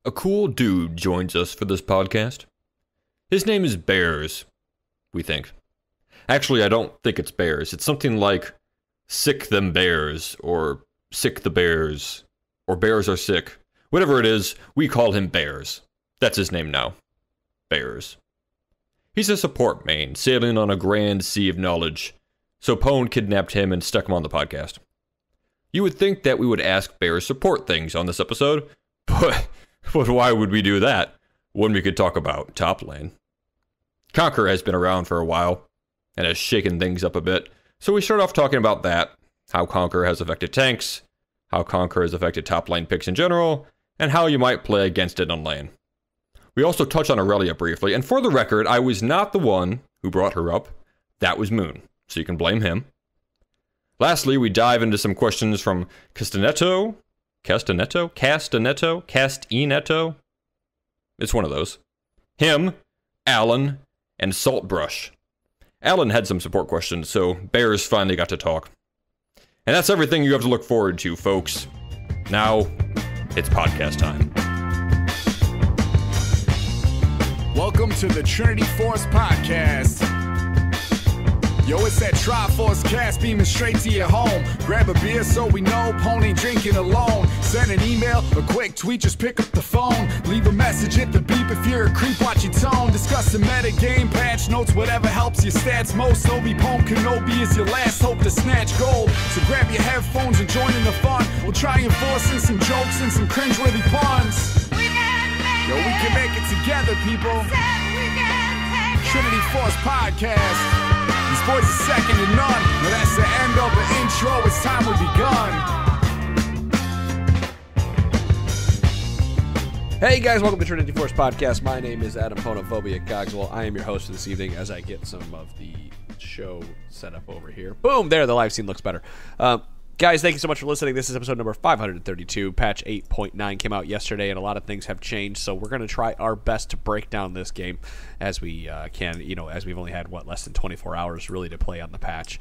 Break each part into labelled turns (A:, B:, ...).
A: A cool dude joins us for this podcast. His name is Bears, we think. Actually, I don't think it's Bears. It's something like Sick Them Bears, or Sick the Bears, or Bears Are Sick. Whatever it is, we call him Bears. That's his name now. Bears. He's a support main, sailing on a grand sea of knowledge. So Pone kidnapped him and stuck him on the podcast. You would think that we would ask Bears support things on this episode, but why would we do that when we could talk about top lane? Conqueror has been around for a while and has shaken things up a bit, so we start off talking about that, how Conqueror has affected tanks, how Conqueror has affected top lane picks in general, and how you might play against it on lane. We also touch on Irelia briefly, and for the record, I was not the one who brought her up. That was Moon, so you can blame him. Lastly, we dive into some questions from Castaneto. It's one of those. Him, Alan, and Saltbrush. Alan had some support questions, so Bears finally got to talk. And that's everything you have to look forward to, folks. Now, it's podcast time.
B: Welcome to the Trinity Force Podcast. Yo, it's that Triforce cast beaming straight to your home. Grab a beer so we know Pone ain't drinking alone. Send an email, a quick tweet, just pick up the phone. Leave a message, hit the beep if you're a creep, watch your tone. Discuss the meta game, patch notes, whatever helps your stats most. Obi-Pone Kenobi is your last hope to snatch gold. So grab your headphones and join in the fun. We'll try enforcing some jokes and some cringeworthy puns. Yo, we can make it together, people. Trinity Force Podcast. These boys are second to none. But that's the end of the intro. It's time we begun.
C: Hey guys, welcome to Trinity Force Podcast. My name is Adam Ponophobia Cogswell. I am your host for this evening as I get some of the show set up over here. Boom! There, the live scene looks better. Guys, thank you so much for listening. This is episode number 532. Patch 8.9 came out yesterday, and a lot of things have changed, so we're going to try our best to break down this game as we can, as we've only had, less than 24 hours really to play on the patch.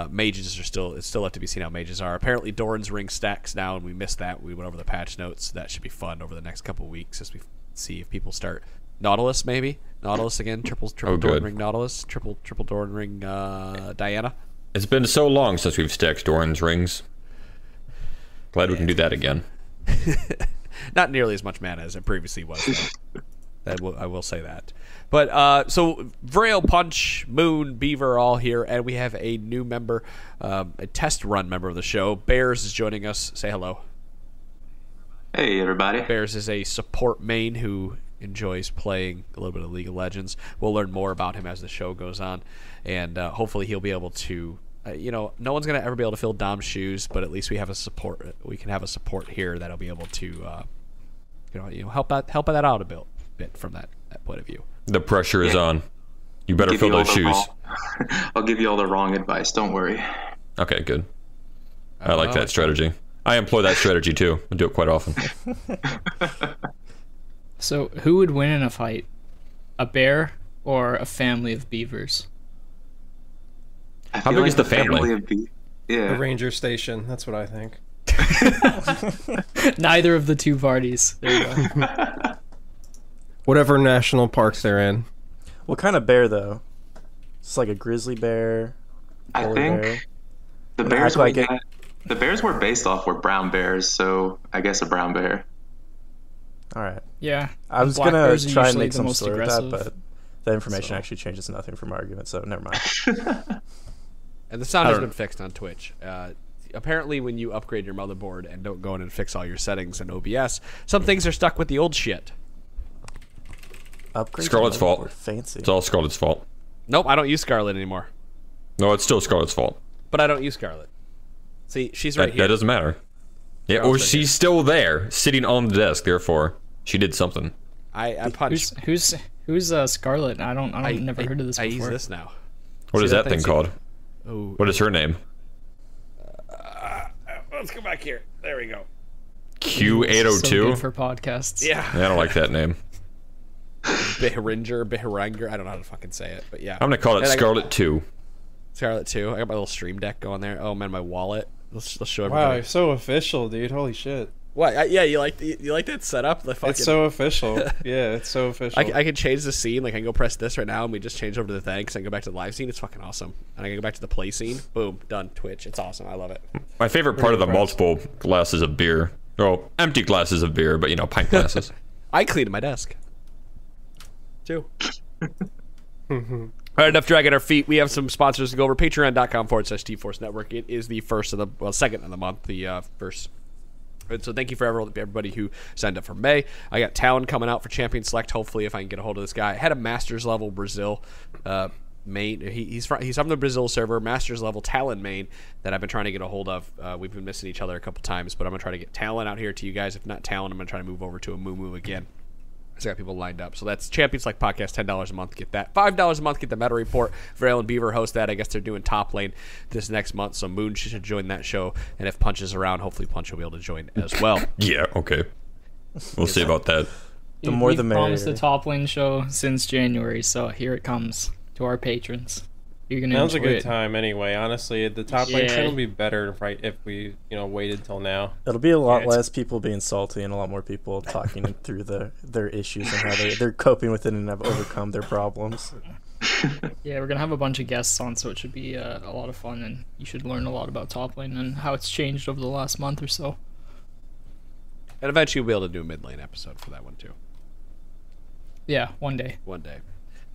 C: Mages are still left to be seen how mages are. Apparently, Doran's ring stacks now, and we missed that. We went over the patch notes. That should be fun over the next couple of weeks as we see if people start. Nautilus, maybe? Nautilus again? Triple Doran ring Nautilus? Triple Doran ring Diana?
A: It's been so long since we've stacked Doran's rings. Glad we can do that again.
C: Not nearly as much mana as it previously was, though. I will say that. But, so, Vrail, Punch, Moon, Beaver are all here, and we have a new member, a test run member of the show. Bears is joining us. Say hello.
D: Hey, everybody.
C: Bears is a support main who enjoys playing a little bit of League of Legends. We'll learn more about him as the show goes on, and hopefully he'll be able to, no one's going to ever be able to fill Dom's shoes, but at least we have a support. We can have a support here that'll be able to, help that out a bit from that point of view.
A: The pressure is on. You better fill those shoes.
D: I'll give you all the wrong advice. Don't worry.
A: Okay, good. I like that strategy. I employ that strategy too. I do it quite often.
E: So, who would win in a fight? A bear or a family of beavers?
A: How big is the family?
F: A ranger station. That's what I think.
E: Neither of the two parties. There you go.
F: Whatever national parks they're in.
G: What kind of bear, though? It's like a grizzly bear.
D: I think
G: bear.
D: The bears we're based off were brown bears, so I guess a brown bear.
G: All right.
E: Yeah.
G: I was going to try and make some
E: slur
G: with that, but the information actually changes nothing from our argument, so never mind.
C: And the sound has been fixed on Twitch. Apparently, when you upgrade your motherboard and don't go in and fix all your settings in OBS, some things are stuck with the old shit.
G: Upgrade
A: Scarlet's fault.
G: Fancy.
A: It's all Scarlet's fault.
C: Nope, I don't use Scarlet anymore.
A: No, it's still Scarlet's fault.
C: But I don't use Scarlet. See, she's right here.
A: That doesn't matter. Yeah, or she's still there, sitting on the desk. Therefore, she did something.
C: I punched.
E: Who's Scarlet? I never heard of this before.
C: I use this now.
A: What is that thing called?
C: Oh,
A: what is her name?
C: Let's go back here. There we go.
A: Q802?
E: So good for podcasts.
C: Yeah.
A: I don't like that name.
C: Behringer, I don't know how to fucking say it, but yeah.
A: I'm gonna call it Scarlet 2.
C: Scarlet 2. I got my little stream deck going there. Oh man, my wallet. Let's show everybody.
F: Wow, you're so official, dude. Holy shit.
C: What? Yeah, you like that setup? The fucking...
F: It's so official. Yeah, it's so official.
C: I can change the scene. Like, I can go press this right now, and we just change over to the thanks and go back to the live scene. It's fucking awesome. And I can go back to the play scene. Boom, done. Twitch. It's awesome. I love it.
A: My favorite part of the multiple glasses of beer. Oh, empty glasses of beer, but pint glasses.
C: I cleaned my desk. Too. All right, enough dragging our feet. We have some sponsors to go over. Patreon.com/T-Force Network. It is the second of the month, the first. And so thank you for everybody who signed up for May. I got Talon coming out for Champion Select. Hopefully, if I can get a hold of this guy. I had a Masters level Brazil main. He's from the Brazil server, Masters level Talon main that I've been trying to get a hold of. We've been missing each other a couple times, but I'm gonna try to get Talon out here to you guys. If not Talon, I'm gonna try to move over to a Moo again. I got people lined up. So that's Champion Select Podcast, $10 a month. Get that. $5 a month, get the Meta Report. Vrail and Beaver host that. I guess they're doing top lane this next month, so Moon should join that show. And if Punch is around, hopefully Punch will be able to join as well.
A: Yeah, okay. We'll see about that.
G: The more the
E: We've
G: merrier.
E: promised the top lane show since January, so here it comes to our patrons. You're gonna
F: Now's a
E: enjoy
F: good
E: it.
F: time anyway. Honestly, the top lane
E: Yeah.
F: should will be better if we waited till now.
G: It'll be a lot
E: it's-
G: less people being salty and a lot more people talking through their issues and how they're coping with it and have overcome their problems.
E: Yeah, we're gonna have a bunch of guests on, so it should be a lot of fun, and you should learn a lot about top lane and how it's changed over the last month or so.
C: And eventually we'll be able to do a mid lane episode for that one too.
E: Yeah, one day.
C: One day.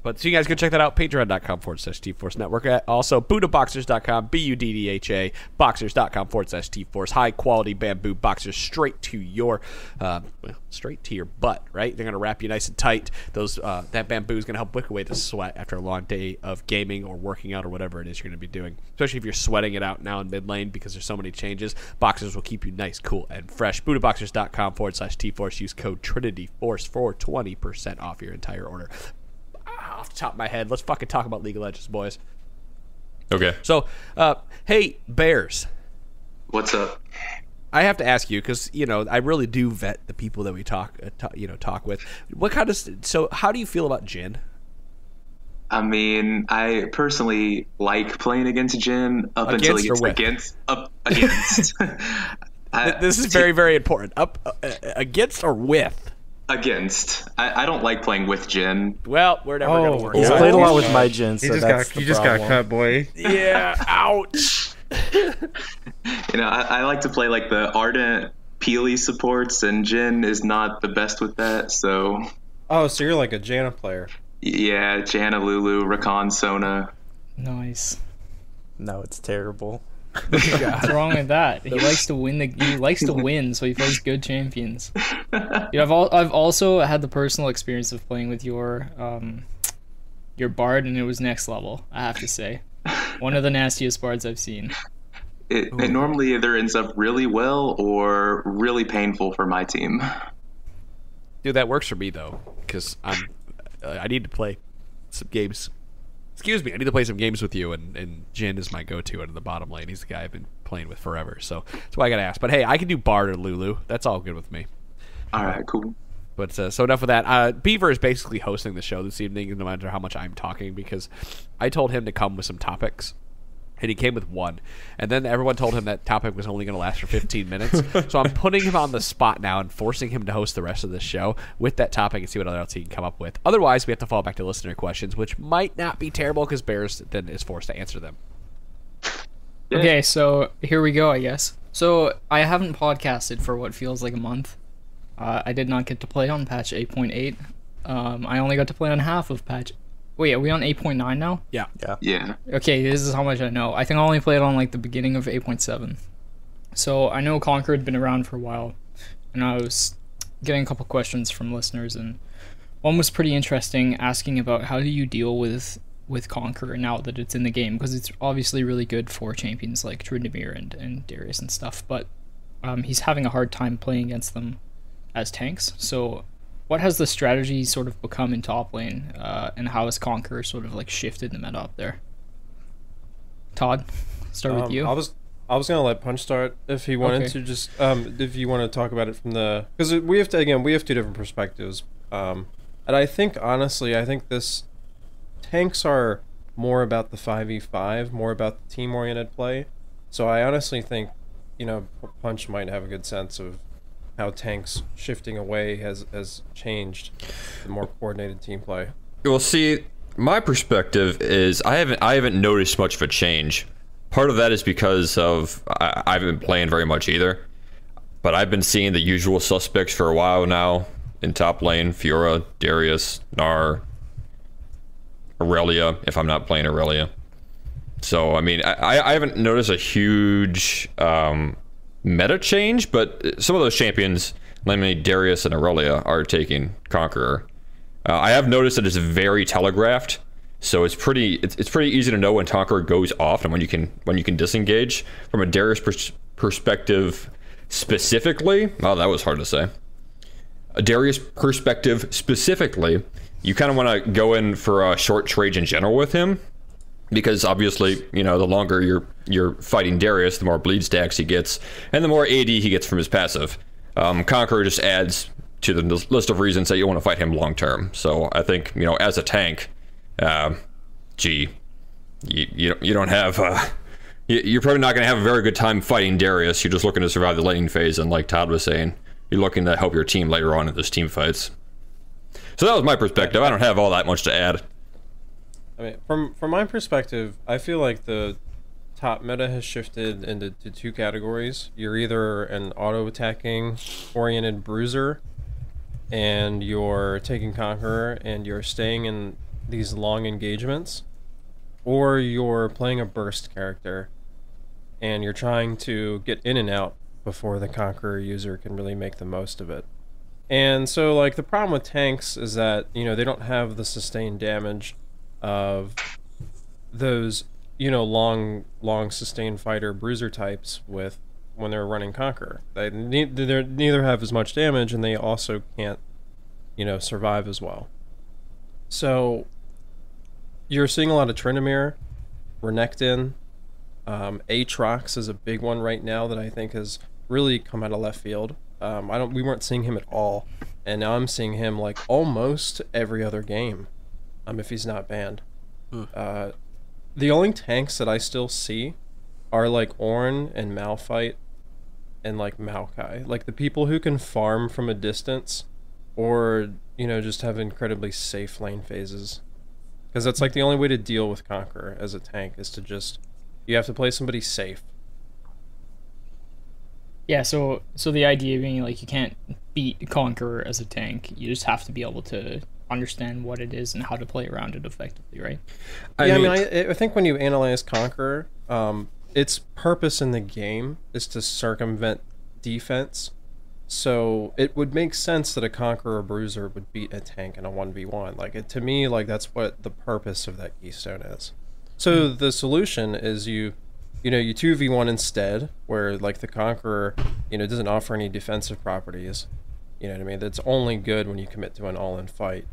C: But so you guys go check that out, patreon.com/T-Force Network. Also, buddhaboxers.com, BUDDHA, boxers.com/T-Force. High quality bamboo boxers straight to your butt, right? They're going to wrap you nice and tight. Those that bamboo is going to help wick away the sweat after a long day of gaming or working out or whatever it is you're going to be doing. Especially if you're sweating it out now in mid lane because there's so many changes. Boxers will keep you nice, cool, and fresh. buddhaboxers.com/T-Force. Use code TrinityForce for 20% off your entire order. Off the top of my head, let's fucking talk about League of Legends, boys.
A: Okay.
C: So, hey, Bears,
D: What's up?
C: I have to ask you because I really do vet the people that we talk with. What kind of so? How do you feel about Jhin?
D: I mean, I personally like playing against Jhin up until he
C: Against or
D: gets
C: with?
D: against.
C: This is very, very important. Against or with?
D: Against. I don't like playing with Jhin.
C: Well, we're never gonna work.
G: He's
C: out.
G: played a lot with my Jhin, so
F: You
G: that's the
F: just
G: problem.
F: got cut, boy.
C: Yeah. Ouch.
D: I like to play like the Ardent Peely supports, and Jhin is not the best with that. So
F: Oh, so you're like a Janna player.
D: yeah, Janna, Lulu, Rakan, Sona.
E: Nice.
G: No, it's terrible.
E: What's wrong with that? He likes to win. He likes to win, so he plays good champions. Yeah, I've also had the personal experience of playing with your bard, and it was next level. I have to say, one of the nastiest bards I've seen.
D: It normally either ends up really well or really painful for my team.
C: Dude, that works for me though, because I need to play some games. Excuse me, I need to play some games with you, and Jhin is my go-to in the bottom lane. He's the guy I've been playing with forever, so that's why I gotta ask. But hey, I can do Bard or Lulu. That's all good with me.
D: All right, cool.
C: But so enough of that. Beaver is basically hosting the show this evening, no matter how much I'm talking, because I told him to come with some topics. And he came with one. And then everyone told him that topic was only going to last for 15 minutes. So I'm putting him on the spot now and forcing him to host the rest of the show with that topic and see what else he can come up with. Otherwise, we have to fall back to listener questions, which might not be terrible because Bears then is forced to answer them.
D: Yeah.
E: Okay, so here we go, I guess. So I haven't podcasted for what feels like a month. I did not get to play on patch 8.8. I only got to play on half of patch. Wait, are we on 8.9 now?
C: Yeah.
D: Yeah.
E: Okay, this is how much I know. I think I only played on like the beginning of 8.7. So I know Conqueror had been around for a while, and I was getting a couple questions from listeners, and one was pretty interesting, asking about how do you deal with Conqueror now that it's in the game, because it's obviously really good for champions like Trinity and Darius and stuff, but he's having a hard time playing against them as tanks. So what has the strategy sort of become in top lane, and how has Conqueror sort of like shifted the meta up there? Todd, start with you.
F: I was gonna let Punch start if he wanted
E: Okay.
F: to. Just if you want to talk about it from the, because we have two different perspectives. And I think honestly, this tanks are more about the 5v5, more about the team-oriented play. So I honestly think, Punch might have a good sense of how tanks shifting away has changed the more coordinated team play.
A: Well, see, my perspective is I haven't noticed much of a change. Part of that is because of I haven't been playing very much either, but I've been seeing the usual suspects for a while now in top lane: Fiora, Darius, Gnar, Irelia, if I'm not playing Irelia. So, I mean, I haven't noticed a huge meta change, but some of those champions, namely Darius and Irelia, are taking Conqueror. I have noticed that it's very telegraphed, so it's pretty easy to know when Conqueror goes off and when you can disengage. From a Darius perspective specifically, oh, that was hard to say. A Darius perspective specifically, you kind of want to go in for short trades in general with him, because obviously, you know, the longer you're fighting Darius, the more bleed stacks he gets, and the more AD he gets from his passive. Conqueror just adds to the list of reasons that you want to fight him long term. So I think, you know, as a tank, you don't have you're probably not going to have a very good time fighting Darius. You're just looking to survive the laning phase, and like Todd was saying, you're looking to help your team later on in those team fights. So that was my perspective. I don't have all that much to add.
F: I mean, from my perspective, I feel like the top meta has shifted into two categories. You're either an auto-attacking oriented bruiser, and you're taking Conqueror and you're staying in these long engagements, or you're playing a burst character and you're trying to get in and out before the Conqueror user can really make the most of it. And so, like, the problem with tanks is that, you know, they don't have the sustained damage of those, you know, long sustained fighter bruiser types with when they're running Conqueror. They neither have as much damage, and they also can't, you know, survive as well. So you're seeing a lot of Trinity, Renekton, Aatrox is a big one right now that I think has really come out of left field. We weren't seeing him at all, and now I'm seeing him like almost every other game, if he's not banned. The only tanks that I still see are like Ornn and Malphite and like Maokai, like the people who can farm from a distance, or, you know, just have incredibly safe lane phases, because that's like the only way to deal with Conqueror as a tank, is to just, you have to play somebody safe.
E: Yeah, so the idea being, like, you can't beat Conqueror as a tank. You just have to be able to understand what it is and how to play around it effectively, right?
F: I think when you analyze Conqueror, its purpose in the game is to circumvent defense. So it would make sense that a Conqueror Bruiser would beat a tank in a 1v1. Like, to me, like, that's what the purpose of that keystone is. So the solution is you 2v1 instead, where, like, the Conqueror, you know, doesn't offer any defensive properties. You know what I mean? That's only good when you commit to an all-in fight.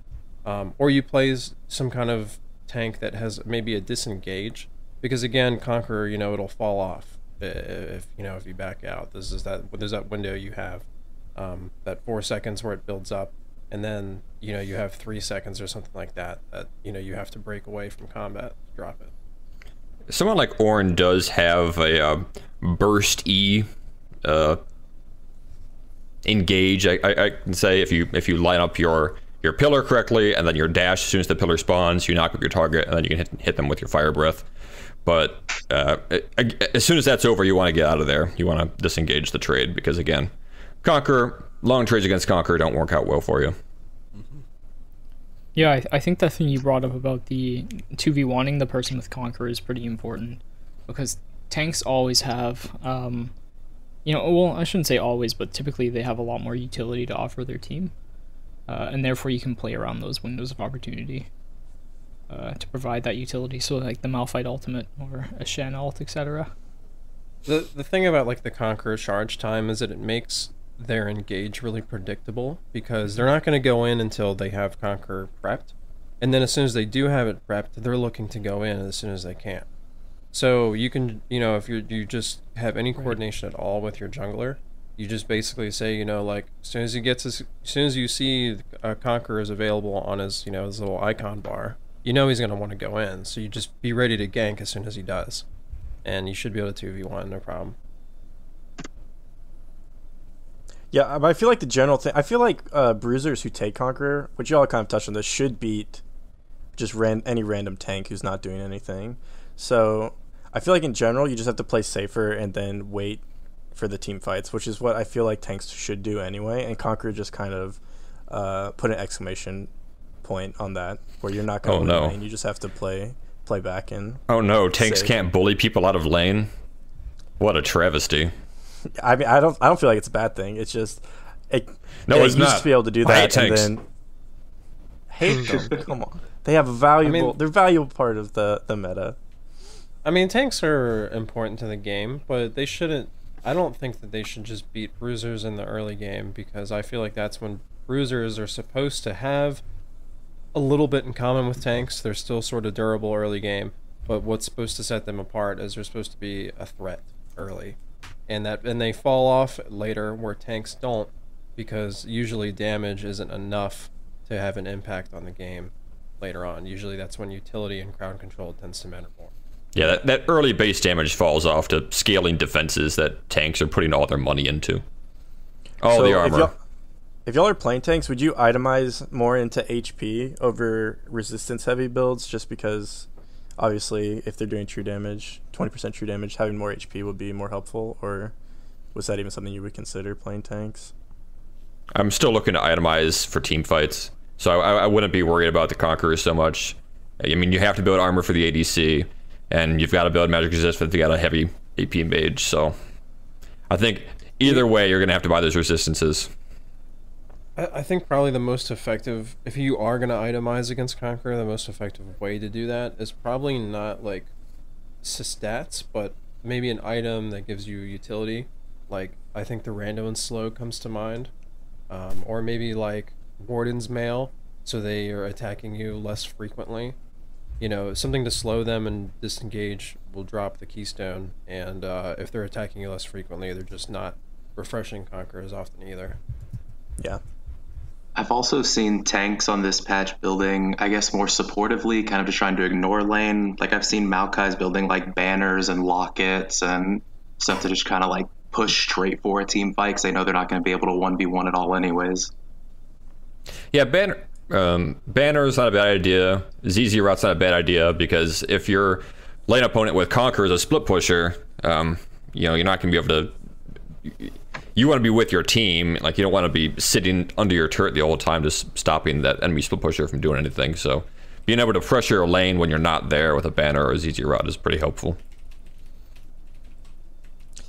F: Or you play some kind of tank that has maybe a disengage, because again, Conqueror, you know, it'll fall off if you back out. There's that window you have, that 4 seconds where it builds up, and then, you know, you have 3 seconds or something like that, you know, you have to break away from combat to drop it.
A: Someone like Ornn does have a burst E engage. I can say if you line up your pillar correctly, and then your dash, as soon as the pillar spawns, you knock up your target, and then you can hit them with your fire breath. But as soon as that's over, you want to get out of there. You want to disengage the trade, because again, Conqueror, long trades against Conqueror don't work out well for you.
E: Yeah, I think that thing you brought up about the 2v1ing the person with Conqueror is pretty important, because tanks always have, you know, well, I shouldn't say always, but typically they have a lot more utility to offer their team, and therefore you can play around those windows of opportunity to provide that utility. So like the Malphite ultimate or a Shen ult, etc.
F: The thing about, like, the Conqueror charge time is that it makes their engage really predictable, because they're not going to go in until they have Conqueror prepped, and then as soon as they do have it prepped, they're looking to go in as soon as they can. So you can, you know, if you just have any coordination at all with your jungler, you just basically say, you know, like, as soon as you see a Conqueror is available on his, you know, his little icon bar, you know he's going to want to go in, so you just be ready to gank as soon as he does, and you should be able to 2v1, no problem.
G: Yeah, but I feel like the general thing. I feel like bruisers who take Conqueror, which y'all kind of touched on this, should beat just any random tank who's not doing anything. So I feel like in general, you just have to play safer and then wait for the team fights, which is what I feel like tanks should do anyway. And Conqueror just kind of put an exclamation point on that, where you're not going to win lane. You just have to play back in.
A: Oh no, tanks can't bully people out of lane. What a travesty.
G: I mean, I don't feel like it's a bad thing. It's just
A: it's
G: used
A: not.
G: to be able to do that,
A: I hate tanks.
G: and then hate them. Come on, they have a valuable. They're a valuable part of the meta.
F: I mean, tanks are important to the game, but they shouldn't. I don't think that they should just beat bruisers in the early game, because I feel like that's when bruisers are supposed to have a little bit in common with tanks. They're still sort of durable early game, but what's supposed to set them apart is they're supposed to be a threat early. And they fall off later where tanks don't, because usually damage isn't enough to have an impact on the game later on. Usually that's when utility and crowd control tends to matter more.
A: Yeah, that early base damage falls off to scaling defenses that tanks are putting all their money into. All the armor.
G: If y'all are playing tanks, would you itemize more into HP over resistance heavy builds, just because obviously if they're doing true damage, 20% true damage, having more HP would be more helpful? Or was that even something you would consider playing tanks?
A: I'm still looking to itemize for team fights, so I wouldn't be worried about the Conqueror so much. I mean, you have to build armor for the ADC, and you've got to build magic resist if you got a heavy AP mage, so I think either way you're going to have to buy those resistances.
F: I think probably the most effective, if you are going to itemize against Conqueror, the most effective way to do that is probably not like stats, but maybe an item that gives you utility. Like, I think the Rando and Slow comes to mind. Or maybe like Warden's Mail, so they are attacking you less frequently. You know, something to slow them and disengage will drop the Keystone, and if they're attacking you less frequently, they're just not refreshing Conqueror as often either.
G: Yeah.
D: I've also seen tanks on this patch building, I guess, more supportively, kind of just trying to ignore lane. Like, I've seen Maokai's building like banners and lockets and stuff to just kind of like push straight for a team fight, because they know they're not going to be able to 1v1 at all anyways.
A: Yeah, banner's not a bad idea. ZZ Route's not a bad idea, because if your lane opponent with Conqueror is a split pusher, you know, you're not going to be able to... You want to be with your team. Like, you don't want to be sitting under your turret the whole time, just stopping that enemy split pusher from doing anything. So being able to pressure a lane when you're not there with a banner or a ZZ Route is pretty helpful.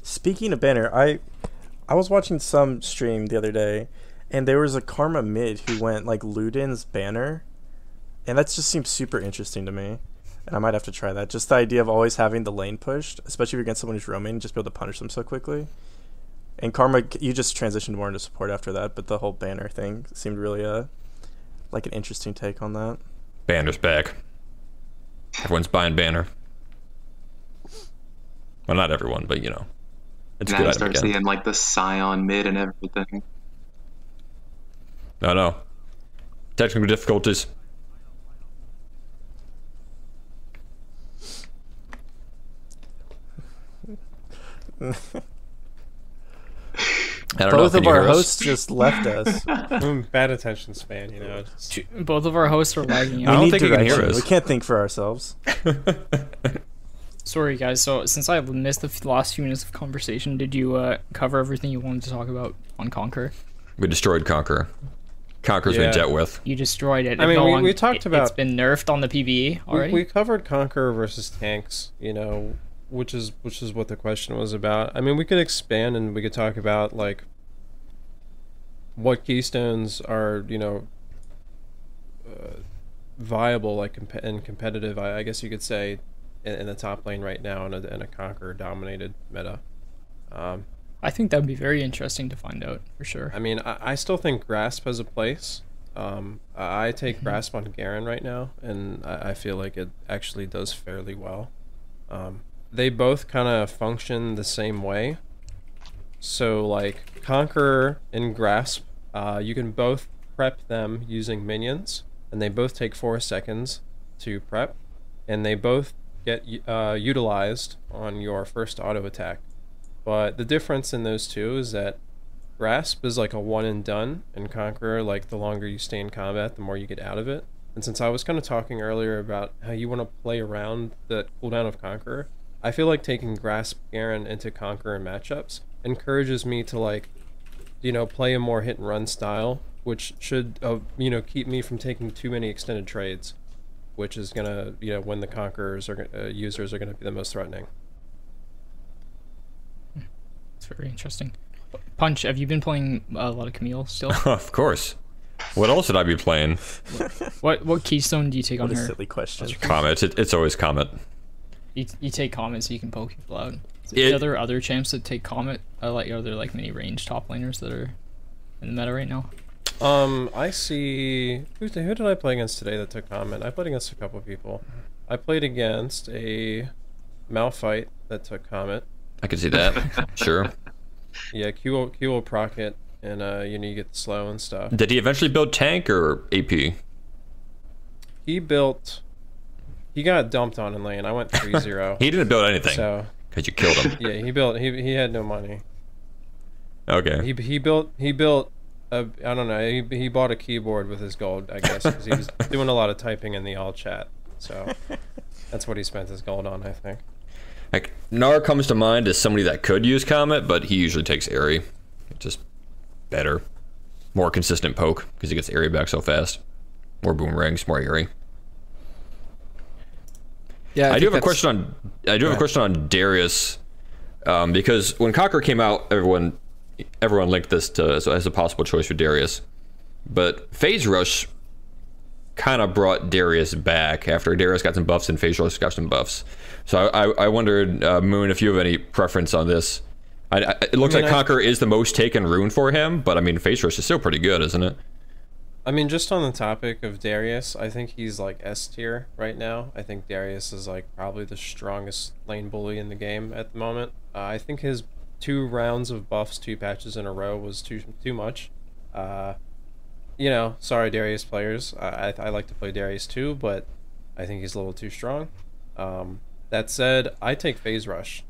G: Speaking of banner, I was watching some stream the other day, and there was a Karma mid who went like Luden's banner, and that just seems super interesting to me. And I might have to try that. Just the idea of always having the lane pushed, especially if you're against someone who's roaming, just be able to punish them so quickly. And Karma, you just transitioned more into support after that, but the whole banner thing seemed really like an interesting take on that.
A: Banner's back. Everyone's buying banner. Well, not everyone, but you know, it's a good item again.
D: Seeing like the Scion mid and everything.
A: No. Technical difficulties.
G: Both of our hosts just left us.
F: Bad attention span, you know.
E: Both of our hosts are lagging
A: I
E: out.
A: don't think you can hear us.
G: We can't think for ourselves.
E: Sorry, guys. So, since I missed the last few minutes of conversation, did you cover everything you wanted to talk about on Conqueror?
A: We destroyed Conqueror. Conqueror's been dealt with.
E: You destroyed it.
F: I mean, we talked about...
E: It's been nerfed on the PvE already?
F: We covered Conqueror versus tanks, you know, which is what the question was about. I mean, we could expand and we could talk about, like, what keystones are, you know, viable, like, and competitive, I guess you could say, in the top lane right now in a Conqueror-dominated meta.
E: I think that would be very interesting to find out, for sure.
F: I mean, I still think Grasp has a place. I take Grasp on Garen right now, and I feel like it actually does fairly well. They both kind of function the same way. So, like, Conqueror and Grasp, you can both prep them using minions, and they both take 4 seconds to prep, and they both get utilized on your first auto attack. But the difference in those two is that Grasp is like a one and done, and Conqueror, like the longer you stay in combat, the more you get out of it. And since I was kind of talking earlier about how you want to play around the cooldown of Conqueror, I feel like taking Grasp Garen into Conqueror matchups encourages me to, like, you know, play a more hit and run style, which should, you know, keep me from taking too many extended trades, which is gonna, you know, when the Conquerors are users are gonna be the most threatening.
E: It's very interesting. Punch, have you been playing a lot of Camille still?
A: Of course. What else would I be playing?
E: What keystone do you take on
G: What a
E: her?
G: silly question.
A: Comet. It's always Comet.
E: You take Comet so you can poke people out.
A: It-
E: Are there other champs that take Comet? Are there like many range top laners that are in the meta right now?
F: I see. Who did I play against today that took Comet? I played against a couple people. I played against a Malphite that took Comet.
A: I can see that. Sure.
F: Yeah, Q will proc it, and you know, you get the slow and stuff.
A: Did he eventually build tank or AP?
F: He got dumped on in lane. I went 3-0.
A: He didn't build anything
F: So
A: because you killed him.
F: yeah, he had no money.
A: Okay.
F: He built I don't know, he bought a keyboard with his gold, I guess, because he was doing a lot of typing in the all chat. So that's what he spent his gold on, I think.
A: Like, Gnar comes to mind as somebody that could use Comet, but he usually takes Aerie. Just better. More consistent poke, because he gets Aerie back so fast. More boomerangs, more Aerie.
C: Yeah,
A: I do have a question on Darius, because when Conqueror came out, everyone linked this to as a possible choice for Darius. But Phase Rush kind of brought Darius back after Darius got some buffs and Phase Rush got some buffs. So I wondered, Moon, if you have any preference on this. It looks like Conqueror is the most taken rune for him, but I mean, Phase Rush is still pretty good, isn't it?
F: I mean, just on the topic of Darius, I think he's like S tier right now. I think Darius is like probably the strongest lane bully in the game at the moment. I think his 2 rounds of buffs, 2 patches in a row was too much. You know, sorry Darius players. I like to play Darius too, but I think he's a little too strong. That said, I take Phase Rush.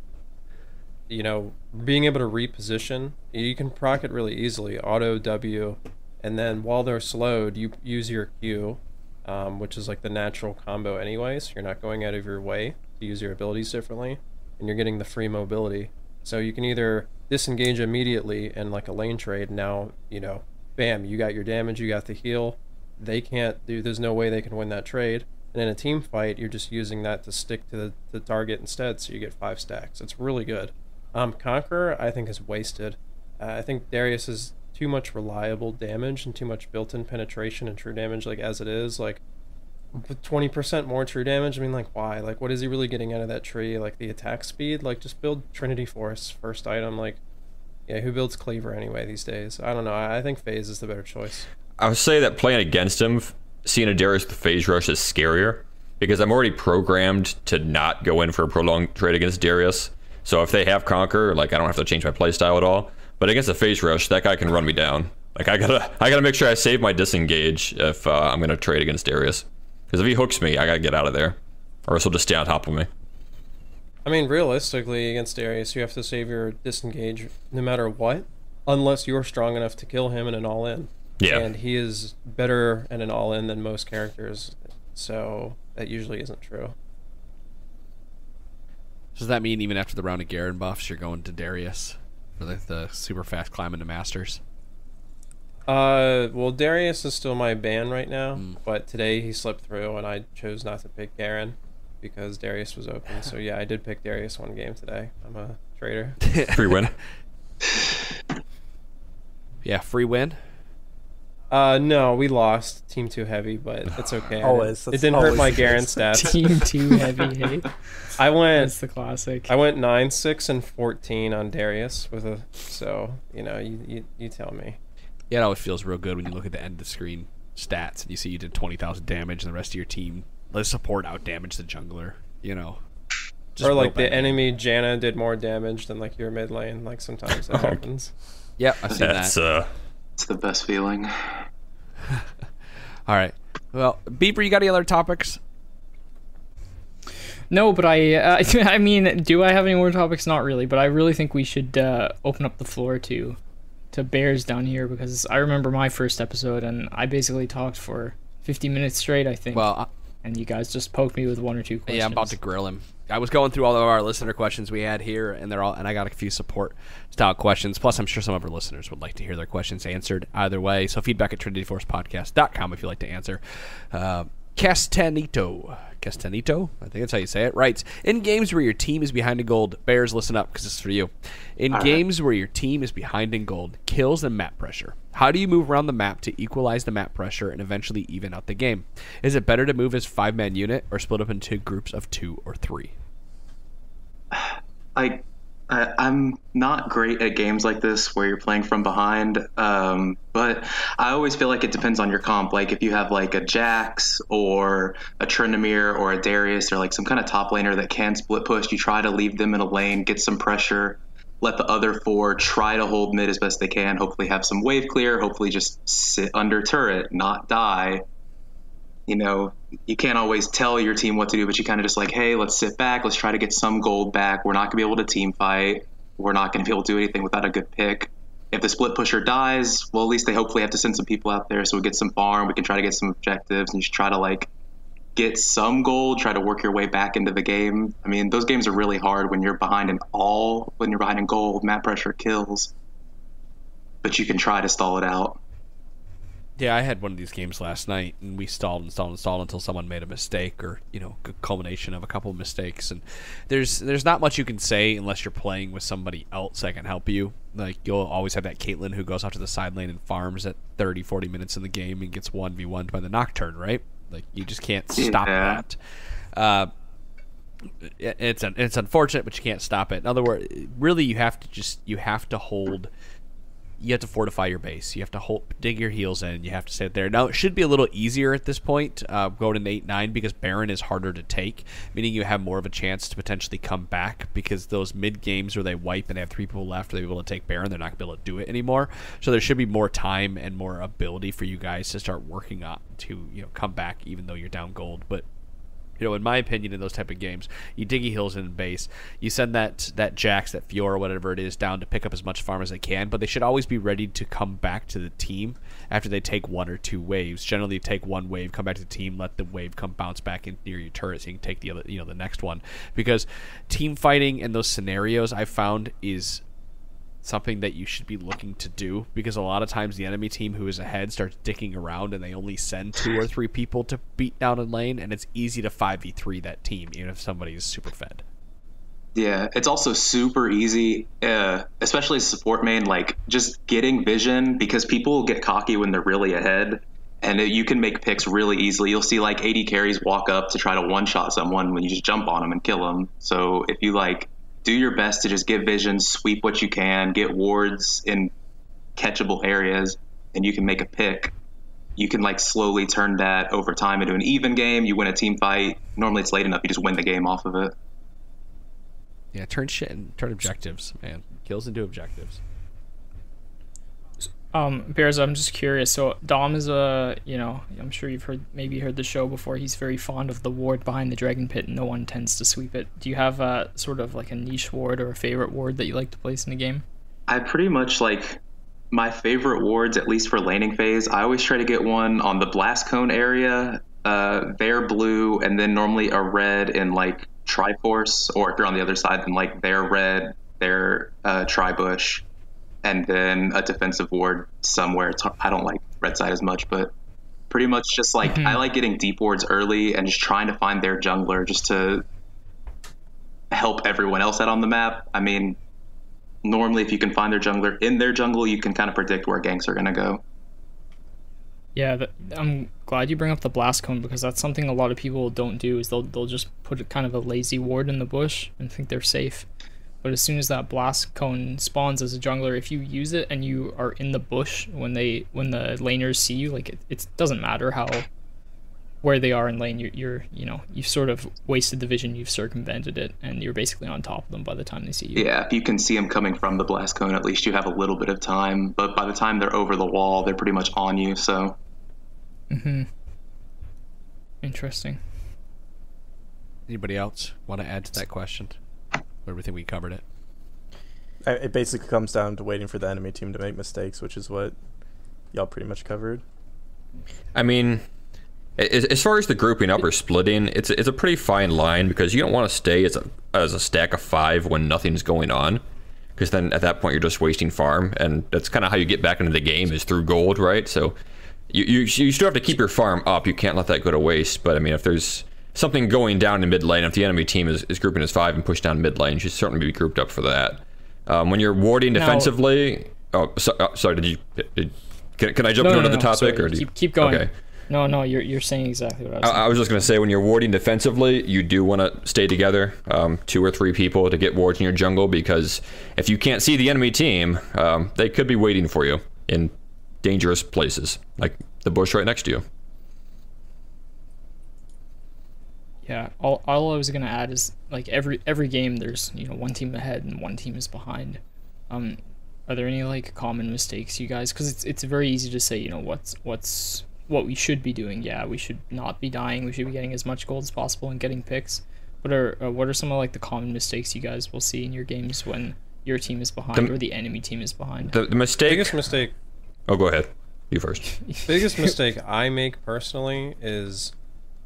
F: You know, being able to reposition, you can proc it really easily, auto W, and then while they're slowed, you use your Q, which is like the natural combo anyway, so you're not going out of your way to use your abilities differently, and you're getting the free mobility. So you can either disengage immediately and like a lane trade, now, you know, bam, you got your damage, you got the heal, they can't do, there's no way they can win that trade. And in a team fight, you're just using that to stick to the target instead, so you get 5 stacks. It's really good. Conqueror, I think, is wasted. I think Darius is too much reliable damage and too much built-in penetration and true damage, like, as it is. Like, with 20% more true damage, I mean, like, why? Like, what is he really getting out of that tree? Like, the attack speed? Like, just build Trinity Force first item. Like, yeah, who builds Cleaver anyway these days? I don't know. I think Phase is the better choice.
A: I would say that playing against him, seeing a Darius with Phase Rush is scarier, because I'm already programmed to not go in for a prolonged trade against Darius. So if they have Conqueror, like, I don't have to change my playstyle at all. But against a Phase Rush, that guy can run me down. Like, I gotta make sure I save my disengage if I'm gonna trade against Darius. Because if he hooks me, I gotta get out of there, or else he'll just stay on top of me.
F: I mean, realistically, against Darius, you have to save your disengage no matter what, unless you're strong enough to kill him in an all-in.
A: Yeah.
F: And he is better in an all-in than most characters, so that usually isn't true.
C: Does that mean even after the round of Garen buffs, you're going to Darius for the super fast climb into Masters?
F: Well, Darius is still my ban right now, but today he slipped through, and I chose not to pick Garen because Darius was open. So yeah, I did pick Darius one game today. I'm a traitor.
A: Free win.
C: Yeah, free win.
F: No, we lost. Team too heavy, but it's okay.
G: Always.
F: It didn't hurt my Garen stats.
E: Team too heavy, hey?
F: I
E: That's the classic.
F: went 9, 6, and 14 on Darius with a. So you know, you tell me.
C: Yeah, it always feels real good when you look at the end of the screen stats and you see you did 20,000 damage and the rest of your team, let support out damage the jungler, you know.
F: Or like the enemy Janna did more damage than like your mid lane. Like sometimes that happens.
C: Yep, I've seen that.
D: It's the best feeling.
C: All right. Well, Beeper, you got any other topics?
E: No, but I mean, do I have any more topics? Not really, but I really think we should open up the floor to to Bears down here, because I remember my first episode and I basically talked for 50 minutes straight, I think.
C: Well,
E: and you guys just poked me with 1 or 2 questions.
C: yeah, I'm about to grill him. I was going through all of our listener questions we had here, and I got a few support style questions. Plus, I'm sure some of our listeners would like to hear their questions answered either way. So feedback at trinityforcepodcast.com if you'd like to answer. Castanito, I think that's how you say it, writes, in games where your team is behind in gold, Bears, listen up, because this is for you. In games where your team is behind in gold, kills and map pressure, how do you move around the map to equalize the map pressure and eventually even out the game? Is it better to move as 5-man unit or split up into groups of 2 or 3?
D: I'm not great at games like this where you're playing from behind, but I always feel like it depends on your comp. Like if you have like a Jax or a Trinity or a Darius or like some kind of top laner that can split push, you try to leave them in a lane, get some pressure, let the other 4 try to hold mid as best they can, hopefully have some wave clear, hopefully just sit under turret, not die. You know, you can't always tell your team what to do, but you kind of just like, hey, let's sit back. Let's try to get some gold back. We're not going to be able to team fight. We're not going to be able to do anything without a good pick. If the split pusher dies, well, at least they hopefully have to send some people out there so we get some farm. We can try to get some objectives, and you should try to like get some gold, try to work your way back into the game. I mean, those games are really hard when you're behind in gold, map pressure kills, but you can try to stall it out.
C: Yeah, I had one of these games last night, and we stalled until someone made a mistake, or a culmination of a couple of mistakes. And there's not much you can say unless you're playing with somebody else that can help you. Like you'll always have that Caitlyn who goes out to the side lane and farms at 30-40 minutes in the game and gets 1v1'd by the Nocturne, right? Like you just can't stop that. It's unfortunate, but you can't stop it. In other words, really, you have to hold. You have to fortify your base. You have to dig your heels in. You have to sit there. Now, it should be a little easier at this point, going to 8-9, because Baron is harder to take, meaning you have more of a chance to potentially come back, because those mid-games where they wipe and they have 3 people left, they're able to take Baron, they're not going to be able to do it anymore. So there should be more time and more ability for you guys to start working on to come back, even though you're down gold. But in my opinion, in those type of games, you dig your heels in base. You send that Jax, that Fiora, whatever it is, down to pick up as much farm as they can, but they should always be ready to come back to the team after they take 1 or 2 waves. Generally, take 1 wave, come back to the team, let the wave come bounce back in near your turret so you can take the other, the next one. Because team fighting in those scenarios, I've found, is something that you should be looking to do, because a lot of times the enemy team who is ahead starts dicking around and they only send 2 or 3 people to beat down a lane, and it's easy to 5v3 that team even if somebody is super fed.
D: Yeah, it's also super easy, especially as a support main, like just getting vision, because people get cocky when they're really ahead, and you can make picks really easily. You'll see like 80 carries walk up to try to one-shot someone when you just jump on them and kill them. So if you do your best to just get vision, sweep what you can, get wards in catchable areas, and you can make a pick. You can slowly turn that over time into an even game. You win a team fight. Normally it's late enough, you just win the game off of it.
C: Yeah, turn objectives, man. Kills into objectives.
E: Bears, I'm just curious. So Dom is I'm sure you've heard the show before. He's very fond of the ward behind the dragon pit, and no one tends to sweep it. Do you have a sort of like a niche ward or a favorite ward that you like to place in a game?
D: I pretty much my favorite wards, at least for laning phase. I always try to get one on the blast cone area, their blue, and then normally a red in Triforce, or if you're on the other side, then their red, their Tribush, and then a defensive ward somewhere. I don't like red side as much, but pretty much just I like getting deep wards early and just trying to find their jungler just to help everyone else out on the map. I mean, normally if you can find their jungler in their jungle, you can kind of predict where ganks are going to go.
E: Yeah, I'm glad you bring up the blast cone, because that's something a lot of people don't do, is they'll just put kind of a lazy ward in the bush and think they're safe. But as soon as that blast cone spawns as a jungler, if you use it and you are in the bush when the laners see you, it doesn't matter where they are in lane. You've sort of wasted the vision, you've circumvented it, and you're basically on top of them by the time they see you.
D: Yeah, if you can see them coming from the blast cone, at least you have a little bit of time. But by the time they're over the wall, they're pretty much on you. So.
E: Interesting.
C: Anybody else want to add to that question? Or we think we covered it?
G: It basically comes down to waiting for the enemy team to make mistakes, which is what y'all pretty much covered.
A: I mean, as far as the grouping up or splitting, it's a pretty fine line, because you don't want to stay as a stack of 5 when nothing's going on, because then at that point you're just wasting farm, and that's kind of how you get back into the game, is through gold, right? So you still have to keep your farm up. You can't let that go to waste. But I mean, if there's something going down in mid lane, if the enemy team is grouping as 5 and push down mid lane, you should certainly be grouped up for that. When you're warding defensively, sorry, can I jump into another topic?
E: Sorry.
A: Or do you,
E: keep going.
A: Okay.
E: No, you're saying exactly what I was saying.
A: I was just going to say, when you're warding defensively, you do want to stay together, 2 or 3 people to get wards in your jungle, because if you can't see the enemy team, they could be waiting for you in dangerous places, like the bush right next to you.
E: Yeah, all I was gonna add is, like, every game there's, you know, one team ahead and one team is behind. Are there any like common mistakes you guys? Because it's very easy to say, you know, what we should be doing. Yeah, we should not be dying. We should be getting as much gold as possible and getting picks. What are some of like the common mistakes you guys will see in your games when your team is behind or the enemy team is behind?
A: The mistake.
F: Biggest mistake.
A: Oh, go ahead. You first.
F: Biggest mistake I make personally is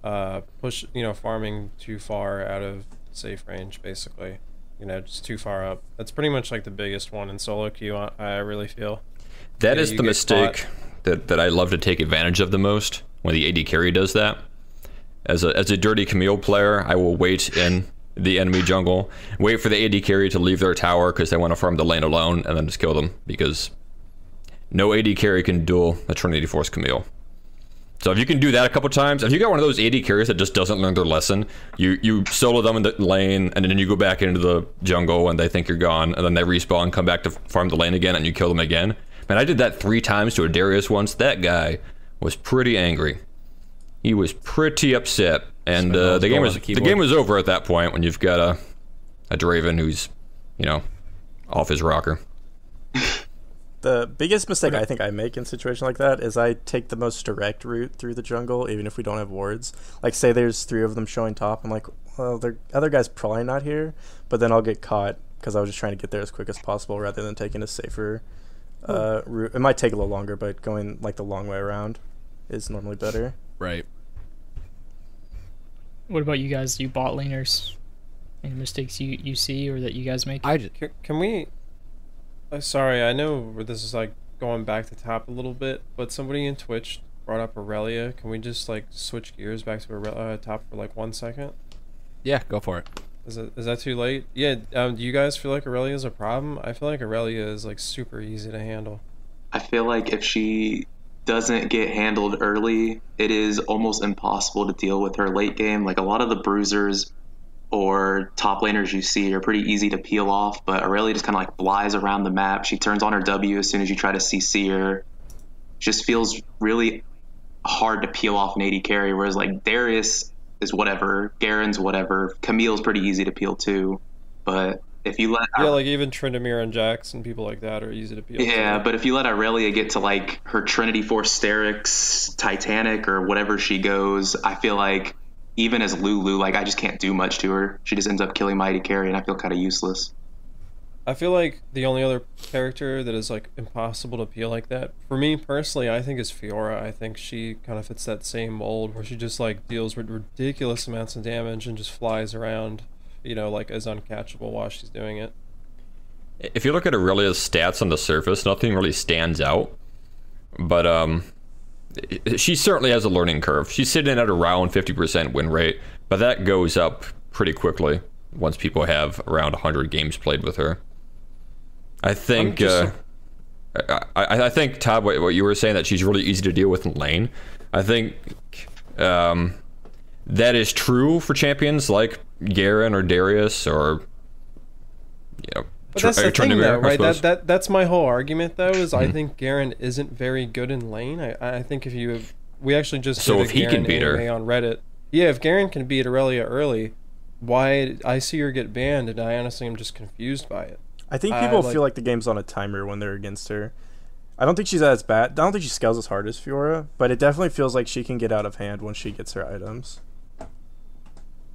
F: farming too far out of safe range, basically. You know, just too far up. That's pretty much like the biggest one in solo queue, I really feel.
A: That is the mistake that I love to take advantage of the most, when the AD carry does that. As a dirty Camille player, I will wait in the enemy jungle, wait for the AD carry to leave their tower because they want to farm the lane alone, and then just kill them, because no AD carry can duel a Trinity Force Camille. So if you can do that a couple times, if you got one of those AD carries that just doesn't learn their lesson, you solo them in the lane, and then you go back into the jungle and they think you're gone, and then they respawn and come back to farm the lane again, and you kill them again. Man, I did that 3 times to a Darius once. That guy was pretty angry. He was pretty upset, and the game was over at that point, when you've got a Draven who's, you know, off his rocker.
G: The biggest mistake I think I make in a situation like that is I take the most direct route through the jungle, even if we don't have wards. Like, say there's 3 of them showing top, I'm like, well, the other guy's probably not here, but then I'll get caught because I was just trying to get there as quick as possible rather than taking a safer route. It might take a little longer, but going like the long way around is normally better.
C: Right.
E: What about you guys? You bot laners? Any mistakes you see or that you guys make?
F: Can we... sorry, I know this is like going back to top a little bit, but somebody in Twitch brought up Irelia. Can we just like switch gears back to top for like 1 second?
C: Yeah, go for it.
F: Is that too late? Yeah. Do you guys feel like Irelia is a problem? I feel like Irelia is like super easy to handle.
D: I feel like if she doesn't get handled early, it is almost impossible to deal with her late game. Like, a lot of the bruisers or top laners you see are pretty easy to peel off, but Irelia just kind of like flies around the map. She turns on her W as soon as you try to CC her. Just feels really hard to peel off an AD carry, whereas like Darius is whatever, Garen's whatever, Camille's pretty easy to peel too. But if you let
F: like even Tryndamere and Jax and people like that are easy to peel.
D: Yeah,
F: too.
D: But if you let Irelia get to like her Trinity Force Sterix, Titanic, or whatever she goes, I feel like even as Lulu, like, I just can't do much to her. She just ends up killing my AD carry, and I feel kind of useless.
F: I feel like the only other character that is like impossible to peel like that, for me personally, I think is Fiora. I think she kind of fits that same mold where she just like deals with ridiculous amounts of damage and just flies around, you know, like as uncatchable while she's doing it.
A: If you look at Aurelia's stats on the surface, nothing really stands out. But she certainly has a learning curve. She's sitting at around 50% win rate, but that goes up pretty quickly once people have around 100 games played with her. I think I think, Todd, what you were saying, that she's really easy to deal with in lane, I think that is true for champions like Garen or Darius or, you know,
F: but that's the thing, though, right? That's my whole argument, though, is
A: Mm-hmm.
F: I think Garen isn't very good in lane. I think we actually just
A: so
F: did
A: if he
F: Garen
A: can beat her
F: on Reddit, yeah, if Garen can beat Irelia early, why I see her get banned, and I honestly am just confused by it.
G: I think people feel like the game's on a timer when they're against her. I don't think she's as bad. I don't think she scales as hard as Fiora, but it definitely feels like she can get out of hand once she gets her items.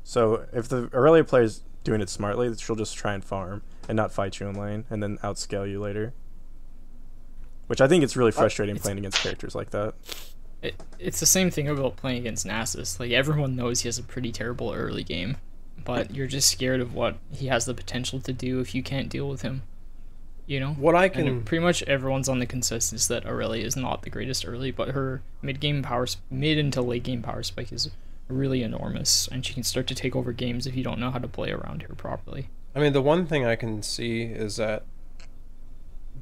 G: So if the Irelia players doing it smartly, she'll just try and farm and not fight you in lane, and then outscale you later. Which I think it's really frustrating playing against characters like that.
E: It's the same thing about playing against Nasus. Like, everyone knows he has a pretty terrible early game, but you're just scared of what he has the potential to do if you can't deal with him. You know?
F: What I can...
E: And pretty much everyone's on the consensus that Irelia is not the greatest early, but her mid into late game power spike is really enormous, and she can start to take over games if you don't know how to play around her properly.
F: I mean, the one thing I can see is that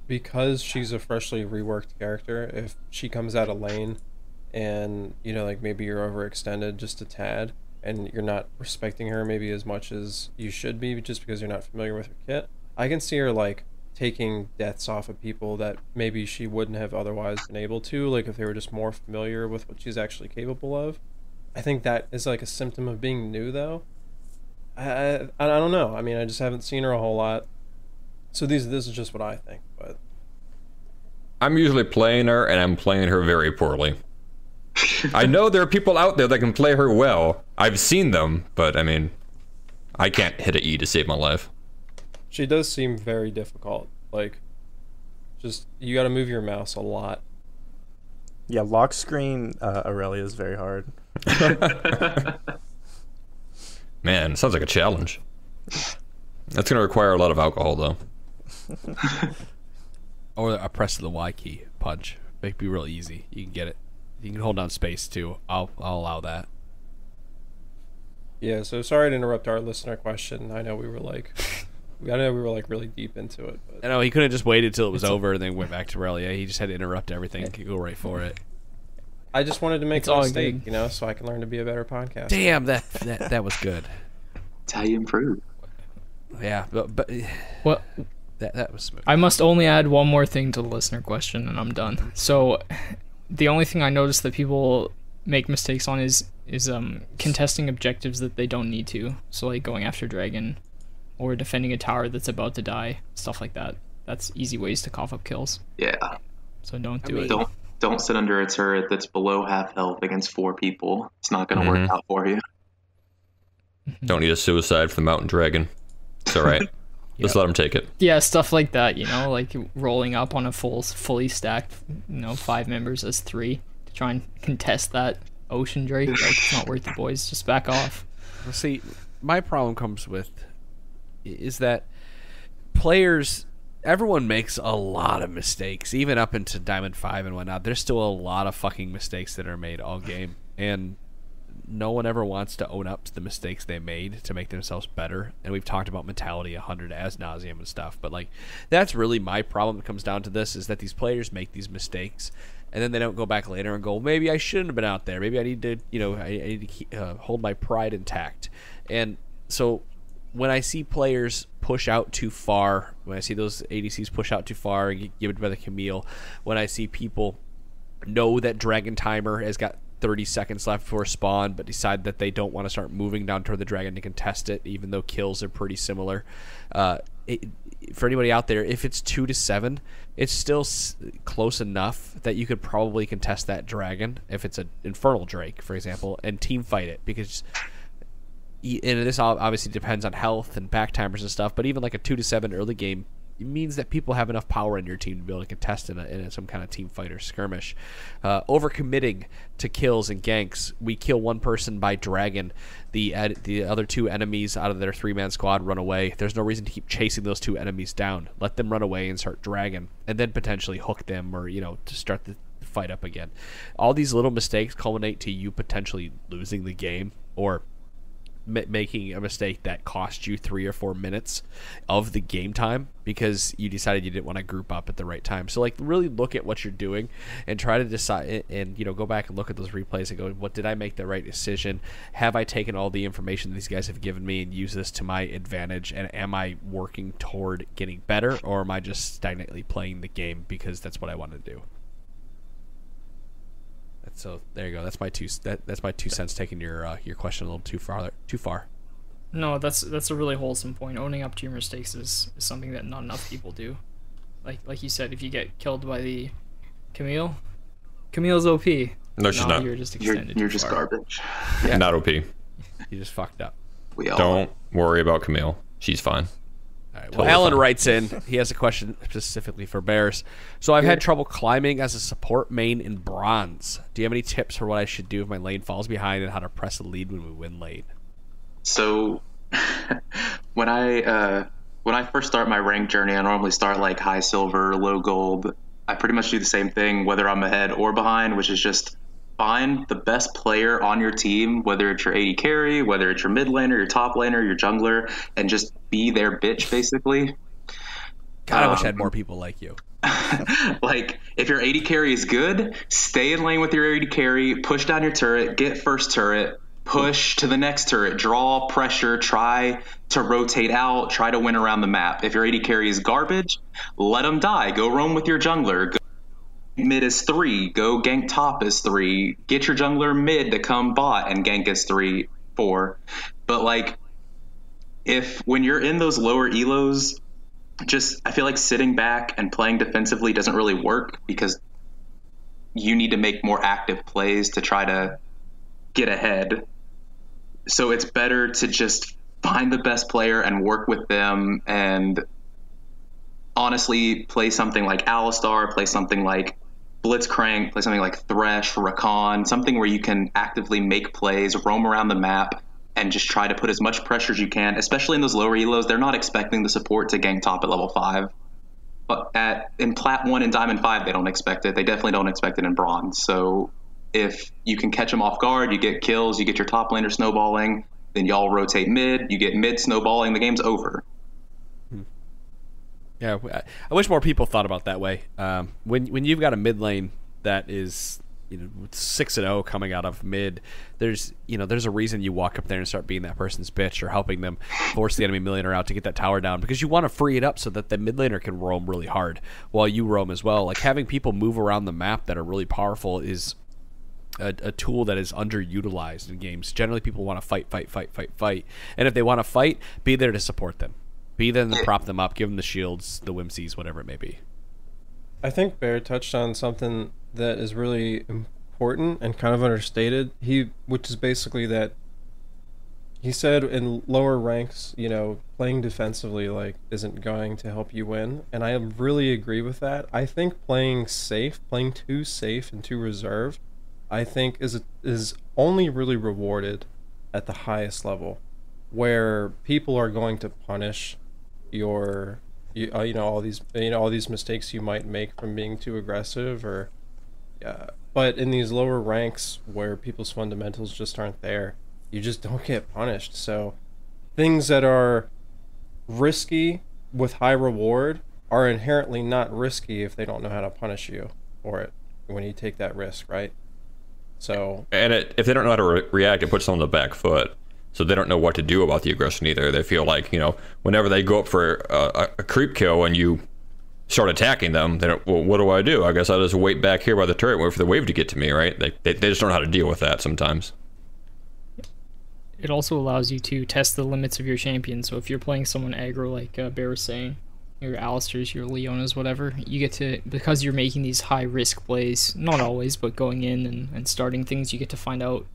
F: because she's a freshly reworked character, if she comes out of lane and, you know, like maybe you're overextended just a tad and you're not respecting her maybe as much as you should be just because you're not familiar with her kit, I can see her like taking deaths off of people that maybe she wouldn't have otherwise been able to, like if they were just more familiar with what she's actually capable of. I think that is like a symptom of being new, though. I don't know. I mean, I just haven't seen her a whole lot, so this is just what I think. But
A: I'm usually playing her, and I'm playing her very poorly. I know there are people out there that can play her well. I've seen them, but I mean, I can't hit a E to save my life.
F: She does seem very difficult. Like, just you got to move your mouse a lot.
G: Yeah, lock screen Irelia is very hard.
A: Man, sounds like a challenge. That's going to require a lot of alcohol, though.
C: Or a press of the Y key punch. Make it be real easy. You can get it. You can hold down space too. I'll allow that.
F: Yeah. So sorry to interrupt our listener question. I know we were like really deep into it. But...
C: I know he couldn't just waited till it was over and then went back to Irelia. He just had to interrupt everything and go right for it.
F: I just wanted to make
E: It's
F: a
E: all
F: mistake,
E: good.
F: you know, so I can learn to be a better podcaster.
C: Damn, that was good.
D: That's how you improve.
C: Yeah, but
E: What?
C: that was smooth.
E: I must only add one more thing to the listener question, and I'm done. So, the only thing I noticed that people make mistakes on is contesting objectives that they don't need to. So, like going after dragon, or defending a tower that's about to die, stuff like that. That's easy ways to cough up kills.
D: Yeah.
E: So don't do it.
D: Don't sit under a turret that's below half health against 4 people. It's not going to work out for you.
A: Don't need a suicide for the mountain dragon. It's alright. Just let him take it.
E: Yeah, stuff like that, you know, like rolling up on a fully stacked, 5 members as 3 to try and contest that ocean drake. Like, it's not worth it, boys. Just back off.
C: Well, see, my problem comes with is that players, everyone makes a lot of mistakes, even up into Diamond 5 and whatnot. There's still a lot of fucking mistakes that are made all game, and no one ever wants to own up to the mistakes they made to make themselves better. And we've talked about mentality 100 as nauseum and stuff, but like that's really my problem that comes down to this, is that these players make these mistakes and then they don't go back later and go, maybe I shouldn't have been out there, maybe I need to, I need to hold my pride intact. And so when I see players push out too far, when I see those ADCs push out too far and get given by the Camille, when I see people know that Dragon Timer has got 30 seconds left before spawn, but decide that they don't want to start moving down toward the dragon to contest it, even though kills are pretty similar. For anybody out there, if it's 2-7, it's still close enough that you could probably contest that dragon if it's an Infernal Drake, for example, and team fight it, because and this obviously depends on health and back timers and stuff, but even like a 2-7 early game, it means that people have enough power in your team to be able to contest in some kind of team fight or skirmish. Overcommitting to kills and ganks. We kill one person by dragon. The other 2 enemies out of their 3-man squad run away. There's no reason to keep chasing those 2 enemies down. Let them run away and start dragon, and then potentially hook them or to start the fight up again. All these little mistakes culminate to you potentially losing the game or making a mistake that cost you 3 or 4 minutes of the game time because you decided you didn't want to group up at the right time. So like really look at what you're doing and try to decide and go back and look at those replays and go, what did I make the right decision? Have I taken all the information these guys have given me and used this to my advantage, and am I working toward getting better, or am I just stagnantly playing the game because that's what I want to do? So there you go. That's my that's my 2 cents. Taking your question a little too far.
E: No, that's a really wholesome point. Owning up to your mistakes is something that not enough people do. Like you said, if you get killed by the Camille's OP.
A: No, she's not.
E: You're just extended.
D: You're just garbage.
A: Yeah. Not OP.
C: You just fucked up.
D: We all
A: Don't worry about Camille. She's fine.
C: All right, well,
A: Totally
C: Alan
A: fine.
C: writes in. He has a question specifically for Bears. So I've had trouble climbing as a support main in bronze. Do you have any tips for what I should do if my lane falls behind and how to press a lead when we win lane?
D: So when I first start my rank journey, I normally start like high silver, low gold. I pretty much do the same thing whether I'm ahead or behind, which is just find the best player on your team, whether it's your AD carry, whether it's your mid laner, your top laner, your jungler, and just be their bitch basically.
C: God, I wish I had more people like you.
D: Like, if your AD carry is good, stay in lane with your AD carry, push down your turret, get first turret, push to the next turret, draw pressure, try to rotate out, try to win around the map. If your AD carry is garbage, let them die. Go roam with your jungler. Go mid is 3. Go gank top is 3. Get your jungler mid to come bot and gank is 3, 4. But like, when you're in those lower elos, I feel like sitting back and playing defensively doesn't really work because you need to make more active plays to try to get ahead. So it's better to just find the best player and work with them, and honestly play something like Alistar, play something like Blitzcrank, play something like Thresh, Rakan, something where you can actively make plays, roam around the map, and just try to put as much pressure as you can, especially in those lower elos. They're not expecting the support to gank top at level 5. But in Plat 1 and Diamond 5, they don't expect it. They definitely don't expect it in Bronze. So if you can catch them off guard, you get kills, you get your top laner snowballing, then y'all rotate mid, you get mid snowballing, the game's over.
C: Yeah, I wish more people thought about that way. When you've got a mid lane that is 6-0 coming out of mid, there's a reason you walk up there and start being that person's bitch or helping them force the enemy mid laner out to get that tower down, because you want to free it up so that the mid laner can roam really hard while you roam as well. Like, having people move around the map that are really powerful is a tool that is underutilized in games. Generally, people want to fight, and if they want to fight, be there to support them. Be there to prop them up, give them the shields, the whimsies, whatever it may be.
F: I think Bear touched on something that is really important and kind of understated. Which is basically that he said in lower ranks, playing defensively isn't going to help you win, and I really agree with that. I think playing too safe and too reserved, I think is only really rewarded at the highest level, where people are going to punish all these mistakes you might make from being too aggressive, but in these lower ranks where people's fundamentals just aren't there, you just don't get punished. So things that are risky with high reward are inherently not risky if they don't know how to punish you for it when you take that risk, right? So,
A: and if they don't know how to react, it puts them on the back foot. So they don't know what to do about the aggression either. They feel like, whenever they go up for a creep kill and you start attacking them, they don't, well, what do I do? I guess I'll just wait back here by the turret and wait for the wave to get to me, right? They just don't know how to deal with that sometimes.
E: It also allows you to test the limits of your champion. So if you're playing someone aggro, like Bear was saying, your Alistairs, your Leonas, whatever, you get to, because you're making these high-risk plays, not always, but going in and starting things, you get to find out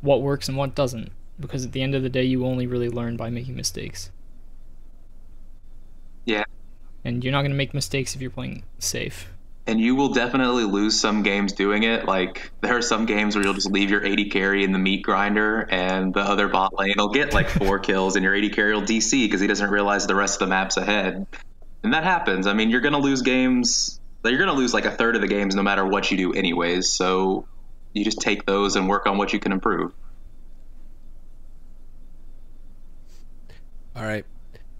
E: what works and what doesn't. Because at the end of the day, you only really learn by making mistakes.
D: Yeah.
E: And you're not going to make mistakes if you're playing safe.
D: And you will definitely lose some games doing it. Like, there are some games where you'll just leave your AD carry in the meat grinder, and the other bot lane will get like 4 kills, and your AD carry will DC because he doesn't realize the rest of the map's ahead. And that happens. I mean, you're going to lose games. You're going to lose like a third of the games no matter what you do anyways. So you just take those and work on what you can improve.
C: All right.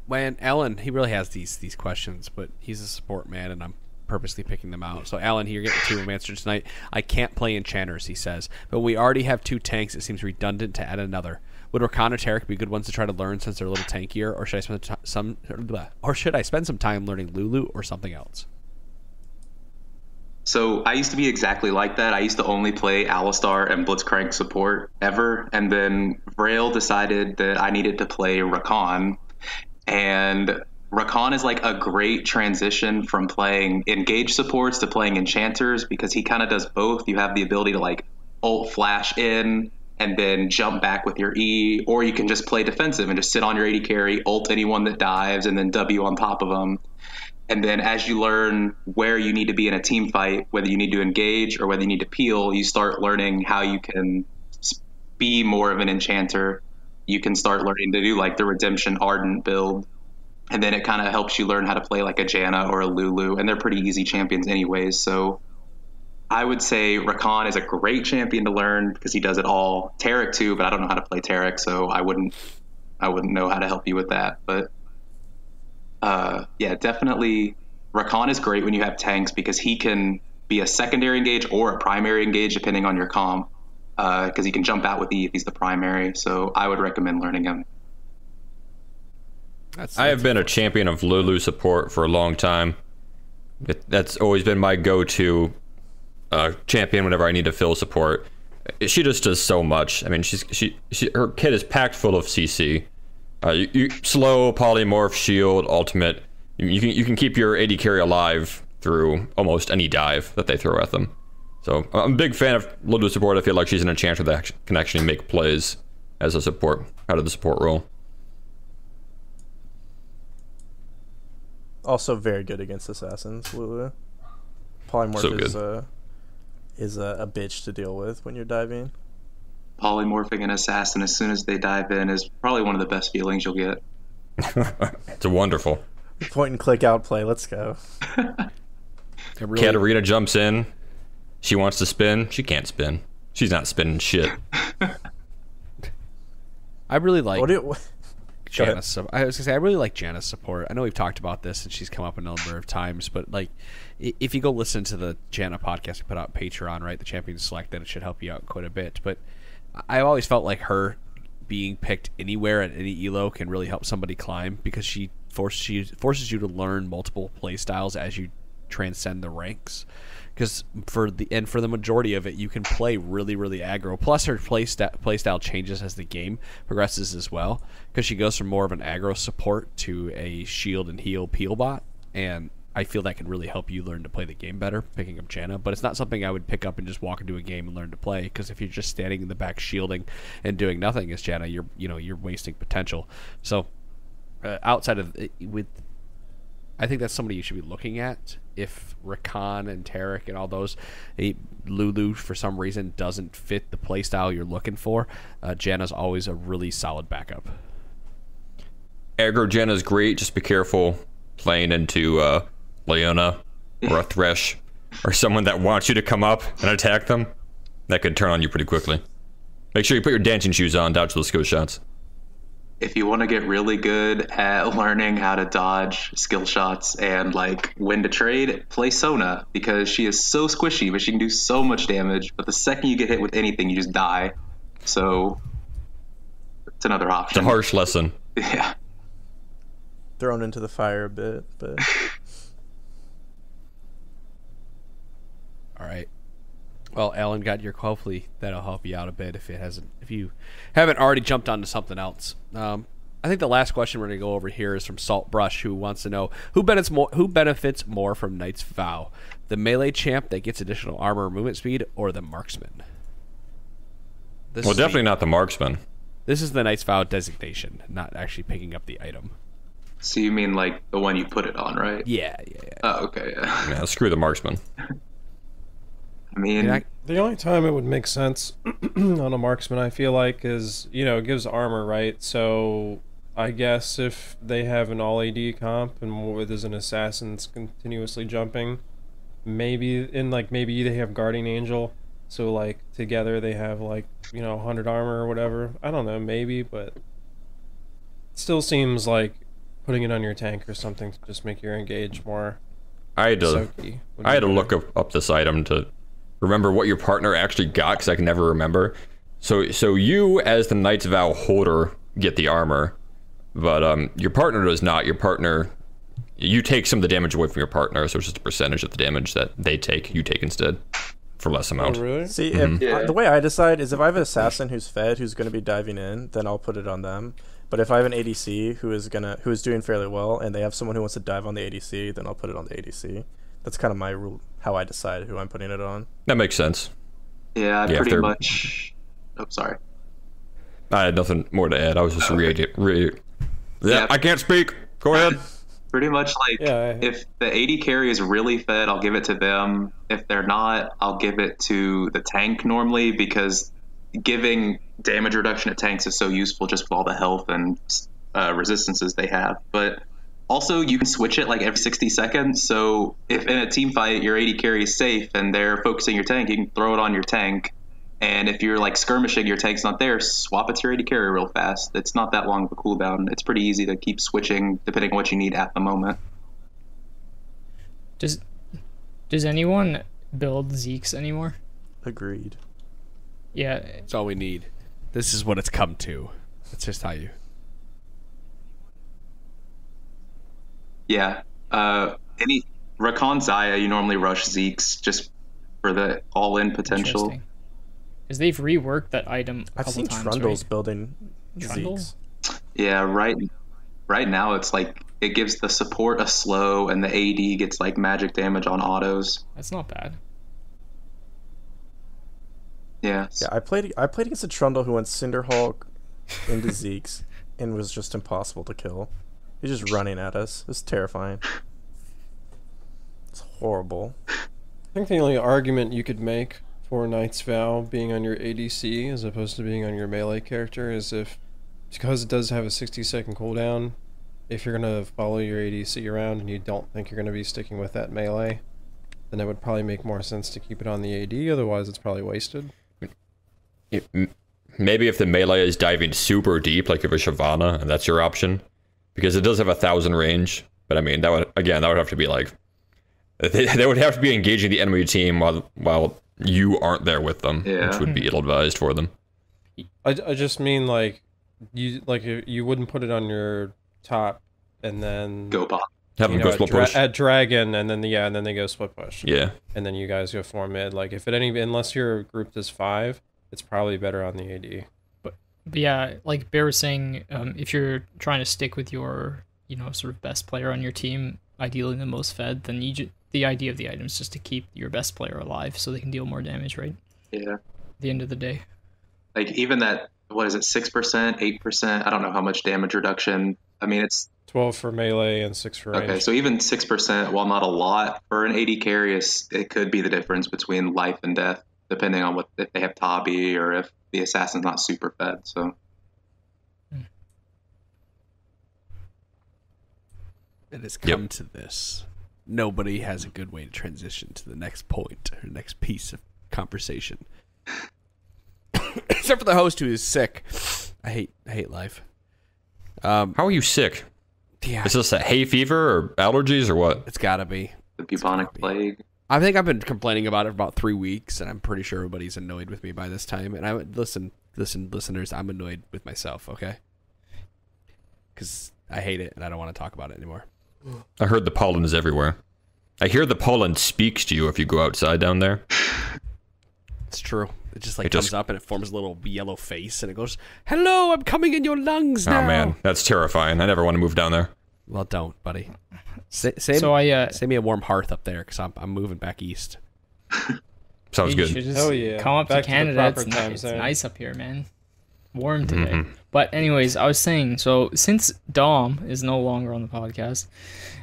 C: When Alan, he really has these questions, but he's a support man, and I'm purposely picking them out. So, Alan, you're getting 2 of them answered tonight. I can't play enchanters, he says, but we already have 2 tanks. It seems redundant to add another. Would Rakan or Taric be good ones to try to learn since they're a little tankier, or should I spend some time learning Lulu or something else?
D: So I used to be exactly like that. I used to only play Alistar and Blitzcrank support ever. And then Vrail decided that I needed to play Rakan. And Rakan is like a great transition from playing engage supports to playing enchanters, because he kind of does both. You have the ability to like ult flash in and then jump back with your E, or you can just play defensive and just sit on your AD carry, ult anyone that dives, and then W on top of them. And then as you learn where you need to be in a team fight, whether you need to engage or whether you need to peel, you start learning how you can be more of an enchanter. You can start learning to do like the Redemption Ardent build. And then it kind of helps you learn how to play like a Janna or a Lulu, and they're pretty easy champions anyways. So I would say Rakan is a great champion to learn because he does it all. Taric too, but I don't know how to play Taric, so I wouldn't know how to help you with that. But yeah, definitely Rakan is great when you have tanks because he can be a secondary engage or a primary engage depending on your comp, because he can jump out with E if he's the primary. So I would recommend learning him.
A: I have been a champion of Lulu support for a long time. That's always been my go-to champion whenever I need to fill support. She just does so much. I mean, her kit is packed full of CC. You slow, polymorph, shield, ultimate. You can keep your AD carry alive through almost any dive that they throw at them. So I'm a big fan of Lulu support. I feel like she's an enchanter that can actually make plays as a support out of the support role.
G: Also very good against assassins, Lulu. Polymorph
A: So
G: is a bitch to deal with when you're diving.
D: Polymorphing an assassin as soon as they dive in is probably one of the best feelings you'll get.
A: It's wonderful.
G: Point and click outplay. Let's go.
A: Katarina jumps in. She wants to spin. She can't spin. She's not spinning shit.
C: I really like
G: What
C: Janna's. I was gonna say I really like Janna's support. I know we've talked about this and she's come up a number of times, but like, if you go listen to the Janna podcast we put out on Patreon, right, the champion selected, it should help you out quite a bit. But I've always felt like her being picked anywhere at any elo can really help somebody climb because she forces you to learn multiple play styles as you transcend the ranks. Because for the majority of it, you can play really, really aggro. Plus, her play style changes as the game progresses as well. Because she goes from more of an aggro support to a shield and heal peel bot. And I feel that can really help you learn to play the game better, picking up Janna. But it's not something I would pick up and just walk into a game and learn to play. Because if you're just standing in the back shielding and doing nothing as Janna, you're wasting potential. So outside of I think that's somebody you should be looking at. If Rakan and Taric and all those, Lulu for some reason doesn't fit the playstyle you're looking for, Janna's always a really solid backup.
A: Aggro Janna's great. Just be careful playing into Leona or a Thresh or someone that wants you to come up and attack them. That could turn on you pretty quickly. Make sure you put your dancing shoes on, dodge those skill shots.
D: If you want to get really good at learning how to dodge skill shots and like when to trade, play Sona because she is so squishy, but she can do so much damage. But the second you get hit with anything, you just die. So it's another option.
A: It's a harsh lesson.
D: Yeah.
G: Thrown into the fire a bit, but
C: All right. Well, Alan got your. Hopefully that'll help you out a bit if you haven't already jumped onto something else. I think the last question we're going to go over here is from Saltbrush, who wants to know who benefits more from Knight's Vow, the melee champ that gets additional armor or movement speed, or the marksman.
A: Definitely not the marksman.
C: This is the Knight's Vow designation, not actually picking up the item.
D: So you mean like the one you put it on, right?
C: Yeah.
D: Oh, okay.
A: Yeah, screw the marksman.
D: I mean,
F: the only time it would make sense on a marksman, I feel like, is, it gives armor, right? So I guess if they have an all AD comp and there's an assassin that's continuously jumping, maybe they have Guardian Angel, so like together they have 100 armor or whatever. I don't know, maybe, but it still seems like putting it on your tank or something to just make your engage more.
A: I had to look up this item to remember what your partner actually got, because I can never remember. So you, as the Knight's Vow holder, get the armor, but your partner does not. Your partner, you take some of the damage away from your partner, so it's just a percentage of the damage that they take, you take instead, for less amount.
F: Oh, really?
G: see, the way I decide is if I have an assassin who's fed, who's going to be diving in, then I'll put it on them. But if I have an ADC who is doing fairly well, and they have someone who wants to dive on the ADC, then I'll put it on the ADC. That's kind of my rule, how I decide who I'm putting it on.
A: That makes sense.
D: Yeah, pretty much. Oh, sorry.
A: I had nothing more to add. I was just
D: Yeah.
A: I can't speak. Go ahead.
D: Pretty much like if the AD carry is really fed, I'll give it to them. If they're not, I'll give it to the tank normally, because giving damage reduction to tanks is so useful just with all the health and resistances they have. But also you can switch it like every 60 seconds. So if in a team fight your AD carry is safe and they're focusing your tank, you can throw it on your tank. And if you're like skirmishing, your tank's not there, swap it to your AD carry real fast. It's not that long of a cooldown. It's pretty easy to keep switching depending on what you need at the moment.
E: Does anyone build Zeeks anymore?
G: Agreed.
E: Yeah.
C: That's all we need. This is what it's come to. That's just how you.
D: Yeah. Any Rakan Zaya, you normally rush Zeeks just for the all-in potential.
E: Interesting. Because they've reworked that item a
G: I've
E: couple
G: seen
E: times,
G: Trundles
E: right?
G: building
E: Trundle?
G: Zeeks.
D: Yeah, right now it's like it gives the support a slow and the AD gets like magic damage on autos.
E: That's not bad.
D: Yeah.
G: Yeah, I played against a Trundle who went Cinderhawk into Zeeks and was just impossible to kill. He's just running at us. It's terrifying. It's horrible.
F: I think the only argument you could make for Knight's Vow being on your ADC as opposed to being on your melee character is because it does have a 60-second cooldown, if you're going to follow your ADC around and you don't think you're going to be sticking with that melee, then it would probably make more sense to keep it on the AD, otherwise it's probably wasted.
A: Maybe if the melee is diving super deep, like if a Shyvana, and that's your option, because it does have 1,000 range. But I mean, that would have to be like they would have to be engaging the enemy team while you aren't there with them, which would be ill-advised for them.
F: I just mean like you wouldn't put it on your top and then
D: Go pop.
A: Have them go split push.
F: At dragon and then they go split push.
A: Yeah.
F: And then you guys go 4 mid. Like unless you're grouped as 5, it's probably better on the AD.
E: But yeah, like Bear was saying, if you're trying to stick with your, sort of best player on your team, ideally the most fed, then the idea of the item is just to keep your best player alive so they can deal more damage, right?
D: Yeah.
E: At the end of the day.
D: Like even that, what is it, 6%, 8%? I don't know how much damage reduction. I mean, it's
F: 12 for melee and 6 for range.
D: okay. So even 6%, while not a lot for an AD carry, it could be the difference between life and death, depending on if they have Tabi or if the assassin's not super fed. So
C: It has come to this. Nobody has a good way to transition to the next point or next piece of conversation. Except for the host who is sick. I hate life.
A: How are you sick?
C: Yeah,
A: Is this a hay fever or allergies or what?
C: it's gotta be.
D: the bubonic plague.
C: I think I've been complaining about it for about 3 weeks, and I'm pretty sure everybody's annoyed with me by this time. And I would listen, listeners. I'm annoyed with myself, okay? Because I hate it, and I don't want to talk about it anymore.
A: I heard the pollen is everywhere. I hear the pollen speaks to you if you go outside down there.
C: It's true. It just
A: It
C: comes
A: just-
C: up and it forms a little yellow face, and it goes, "Hello, I'm coming in your lungs now."
A: Oh man, that's terrifying. I never want to move down there.
C: Well, don't, buddy. Save me a warm hearth up there, because I'm moving back east.
A: Sounds
E: You should
A: good.
E: just
F: Hell yeah.
E: come up
F: Back
E: to
F: to the
E: Canada.
F: proper
E: It's,
F: time
E: it's
F: zone.
E: nice up here, man. Warm today.
A: Mm-hmm.
E: But anyways, I was saying, so since Dom is no longer on the podcast,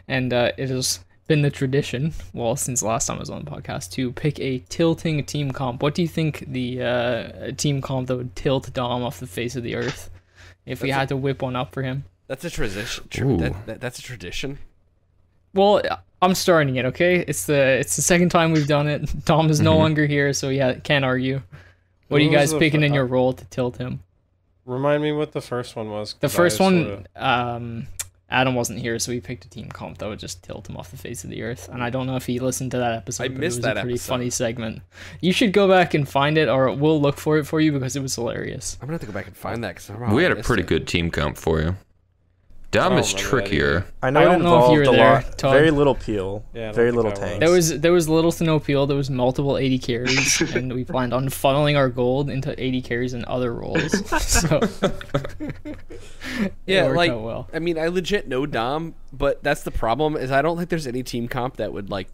E: and it has been the tradition, well, since last time I was on the podcast, to pick a tilting team comp. What do you think the team comp that would tilt Dom off the face of the earth if we had to whip one up for him?
C: That's a tradition.
A: Ooh.
C: That's a tradition.
E: Well, I'm starting it, okay? It's the second time we've done it. Dom is no longer here, so yeah, can't argue. What are you
F: What was
E: guys
F: the
E: picking
F: fir-
E: in your role to tilt him?
F: Remind me what the first one was.
E: The
F: 'cause
E: first
F: I
E: one,
F: sorta-
E: Adam wasn't here, so we picked a team comp that would just tilt him off the face of the earth. And I don't know if he listened to that episode.
C: I
E: but
C: missed
E: it was
C: that
E: a pretty
C: episode.
E: funny segment. You should go back and find it, or we'll look for it for you because it was hilarious.
C: I'm gonna have to go back and find that, because
A: We had a pretty good team comp for you. Dom
F: I
A: is
F: don't remember that
A: trickier.
G: I know
E: I
G: it
E: don't know if you
G: involved
E: were
G: a
E: there,
G: lot.
E: Todd.
G: Very little peel.
F: Yeah, I don't
G: very
F: think
G: little
F: I was.
G: tanks.
E: There was little to no peel. There was multiple 80 carries, and we planned on funneling our gold into 80 carries and other roles. So
C: Yeah,
E: it worked
C: like
E: out well.
C: I mean, I legit know Dom, but that's the problem, is I don't think there's any team comp that would like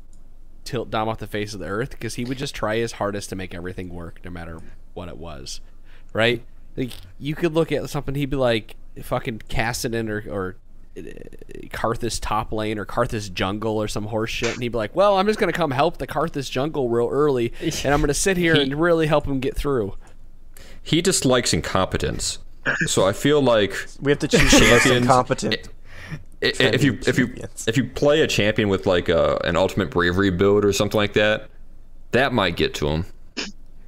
C: tilt Dom off the face of the earth, because he would just try his hardest to make everything work no matter what it was, right? Like, you could look at something, he'd be like fucking Cassidy or Karthus top lane or Karthus jungle or some horse shit, and he'd be like, well, I'm just gonna come help the Karthus jungle real early, and I'm gonna sit here and really help him get through.
A: He dislikes incompetence, so I feel like
G: We have to choose the most incompetent.
A: If you play a champion with like an ultimate bravery build or something like that, that might get to him.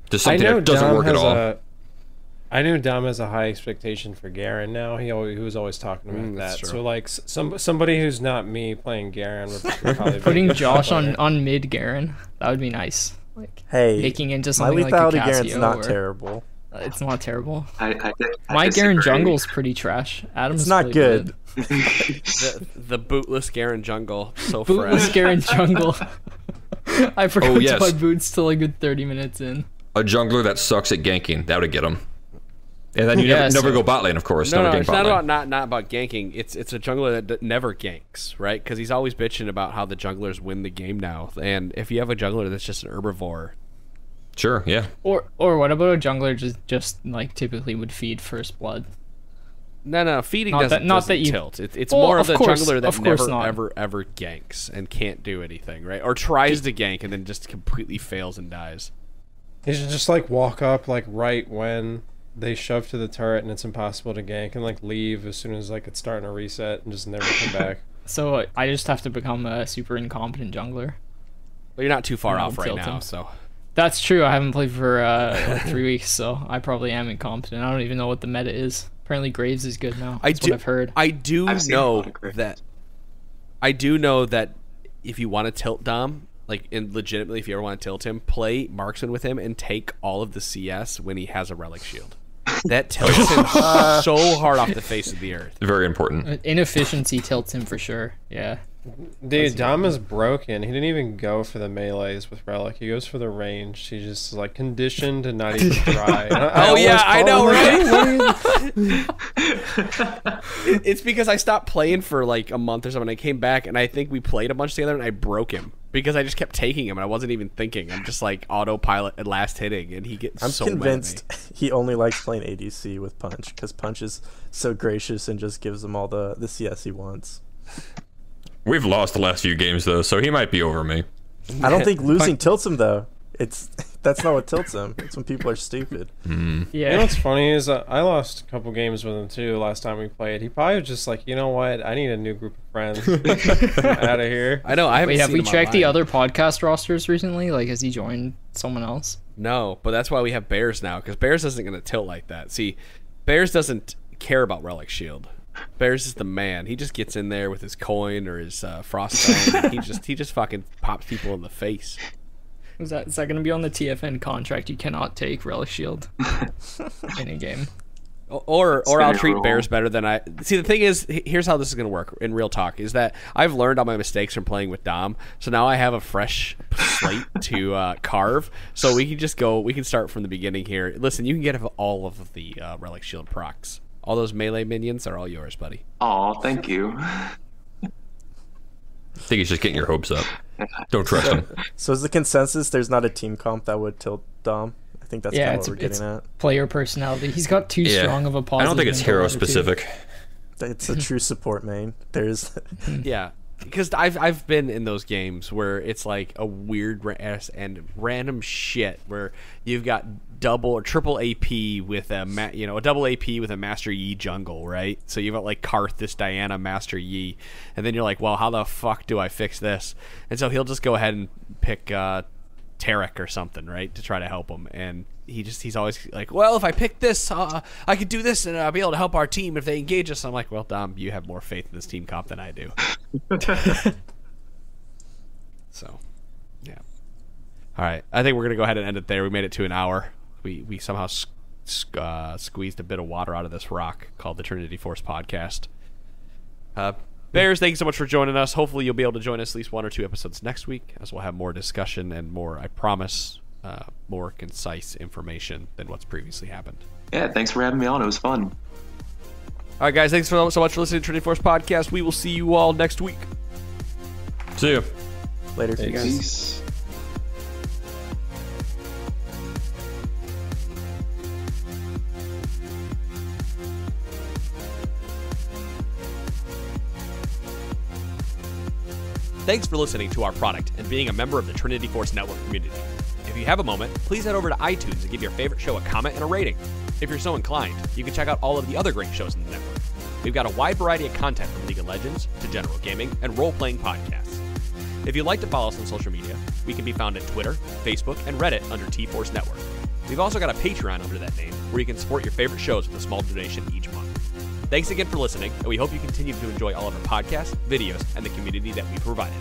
A: Just something that doesn't work at all.
F: I know Dom has a high expectation for Garen now. He was always talking about that.
C: true.
F: So like somebody who's not me playing Garen would probably
E: Putting
F: be
E: Josh on mid Garen, that would be nice. Like
G: Hey,
E: making into
G: my
E: something like
G: lethality
E: a
G: Garen's
E: Casio
G: not
E: or-
G: terrible.
E: It's not terrible.
D: I
E: My Garen
D: disagree.
E: jungle's pretty trash. Adam's
G: It's not
E: played
G: good.
C: The bootless Garen jungle, so
E: Bootless
C: fresh.
E: Garen jungle. I forgot
A: Oh, yes.
E: to buy boots till a good 30 minutes in.
A: A jungler that sucks at ganking, that would get him. And then you
E: Yes.
A: never go bot lane, of course.
C: No,
A: never gank
C: it's
A: bot
C: not
A: lane.
C: about not about ganking. It's a jungler that never ganks, right? Because he's always bitching about how the junglers win the game now. And if you have a jungler that's just an herbivore,
A: Sure, yeah.
E: Or what about a jungler just like typically would feed first blood?
C: no, feeding
E: Not
C: doesn't
E: that you-
C: tilt. It's
E: Well,
C: more
E: of
C: of the
E: course-
C: jungler that
E: of course
C: never
E: not.
C: ever ganks and can't do anything, right? Or tries to gank and then just completely fails and dies.
F: He should just like walk up like right when they shove to the turret and it's impossible to gank, and like leave as soon as like it's starting to reset and just never come back.
E: So I just have to become a super incompetent jungler.
C: But you're not too far
E: No,
C: off right
E: tilt
C: now,
E: him.
C: so
E: That's true. I haven't played for like 3 weeks, so I probably am incompetent. I don't even know what the meta is. Apparently Graves is good now. That's what I've heard.
C: I do
D: I've seen a
C: know
D: lot of Graves.
C: that if you want to tilt Dom, like and legitimately if you ever want to tilt him, play marksman with him and take all of the CS when he has a relic shield. That tilts him so hard off the face of the earth.
A: Very important.
E: Inefficiency tilts him for sure. Yeah.
F: Dude, Dom is broken. He didn't even go for the melees with Relic. He goes for the range. He just is like conditioned to not even try.
C: Oh yeah, I know,
F: right?
C: It's because I stopped playing for like a month or something. I came back and I think we played a bunch together and I broke him because I just kept taking him and I wasn't even thinking. I'm just like autopilot at last hitting and he gets
G: I'm
C: so mad at me.
G: convinced he only likes playing ADC with Punch because Punch is so gracious and just gives him all the CS he wants.
A: We've lost the last few games, though, so he might be over me.
G: I don't think losing tilts him though. That's not what tilts him. It's when people are stupid.
E: Yeah.
F: You know what's funny is I lost a couple games with him too last time we played. He probably was just like, you know what? I need a new group of friends. I'm out of here.
C: I know. I haven't
E: Wait, have
C: seen
E: we
C: him
E: checked the
C: online.
E: other podcast rosters recently? Like, has he joined someone else?
C: No, but that's why we have Bears now because Bears isn't going to tilt like that. See, Bears doesn't care about Relic Shield. Bears is the man. He just gets in there with his coin or his froststone. And he just fucking pops people in the face.
E: Is that going to be on the TFN contract? You cannot take Relic Shield in a game.
C: Or
D: been
C: I'll
D: a
C: treat
D: rule.
C: Bears better than I. See, the thing is, here's how this is going to work in real talk: is that I've learned all my mistakes from playing with Dom, so now I have a fresh slate to carve. So we can just go. We can start from the beginning here. Listen, you can get all of the Relic Shield procs. All those melee minions are all yours, buddy.
D: Aw, thank you.
A: I think he's just getting your hopes up. Don't trust him.
G: So is the consensus there's not a team comp that would tilt Dom? I think that's
E: Yeah,
G: kind of
E: it's,
G: what we're
E: it's
G: getting at.
E: player personality. He's got too
A: Yeah.
E: strong of a positive.
A: I don't think it's
E: mental
A: hero
E: attitude.
A: specific.
G: It's a true support main. There's
C: Yeah, because I've been in those games where it's like a weird and random shit where you've got double or triple AP with a double AP with a Master Yi jungle, right? So you've got like Karthus, Diana, Master Yi, and then you're like, well, how the fuck do I fix this? And so he'll just go ahead and pick Tarek or something, right, to try to help him. And he's always like, well, if I pick this, I could do this and I'll be able to help our team if they engage us. I'm like, well, Dom, you have more faith in this team comp than I do. So, yeah. All right, I think we're gonna go ahead and end it there. We made it to an hour. We somehow squeezed a bit of water out of this rock called the Trinity Force Podcast. Bears, thank you so much for joining us. Hopefully you'll be able to join us at least 1 or 2 episodes next week, as we'll have more discussion and more, I promise, more concise information than what's previously happened.
D: Yeah, thanks for having me on. It was fun.
C: All right, guys, thanks so much for listening to Trinity Force Podcast. We will see you all next week.
A: See you.
G: later.
D: Peace.
C: Thanks for listening to our product and being a member of the Trinity Force Network community. If you have a moment, please head over to iTunes and give your favorite show a comment and a rating. If you're so inclined, you can check out all of the other great shows in the network. We've got a wide variety of content from League of Legends to general gaming and role-playing podcasts. If you'd like to follow us on social media, we can be found at Twitter, Facebook, and Reddit under T-Force Network. We've also got a Patreon under that name where you can support your favorite shows with a small donation each month. Thanks again for listening, and we hope you continue to enjoy all of our podcasts, videos, and the community that we provided.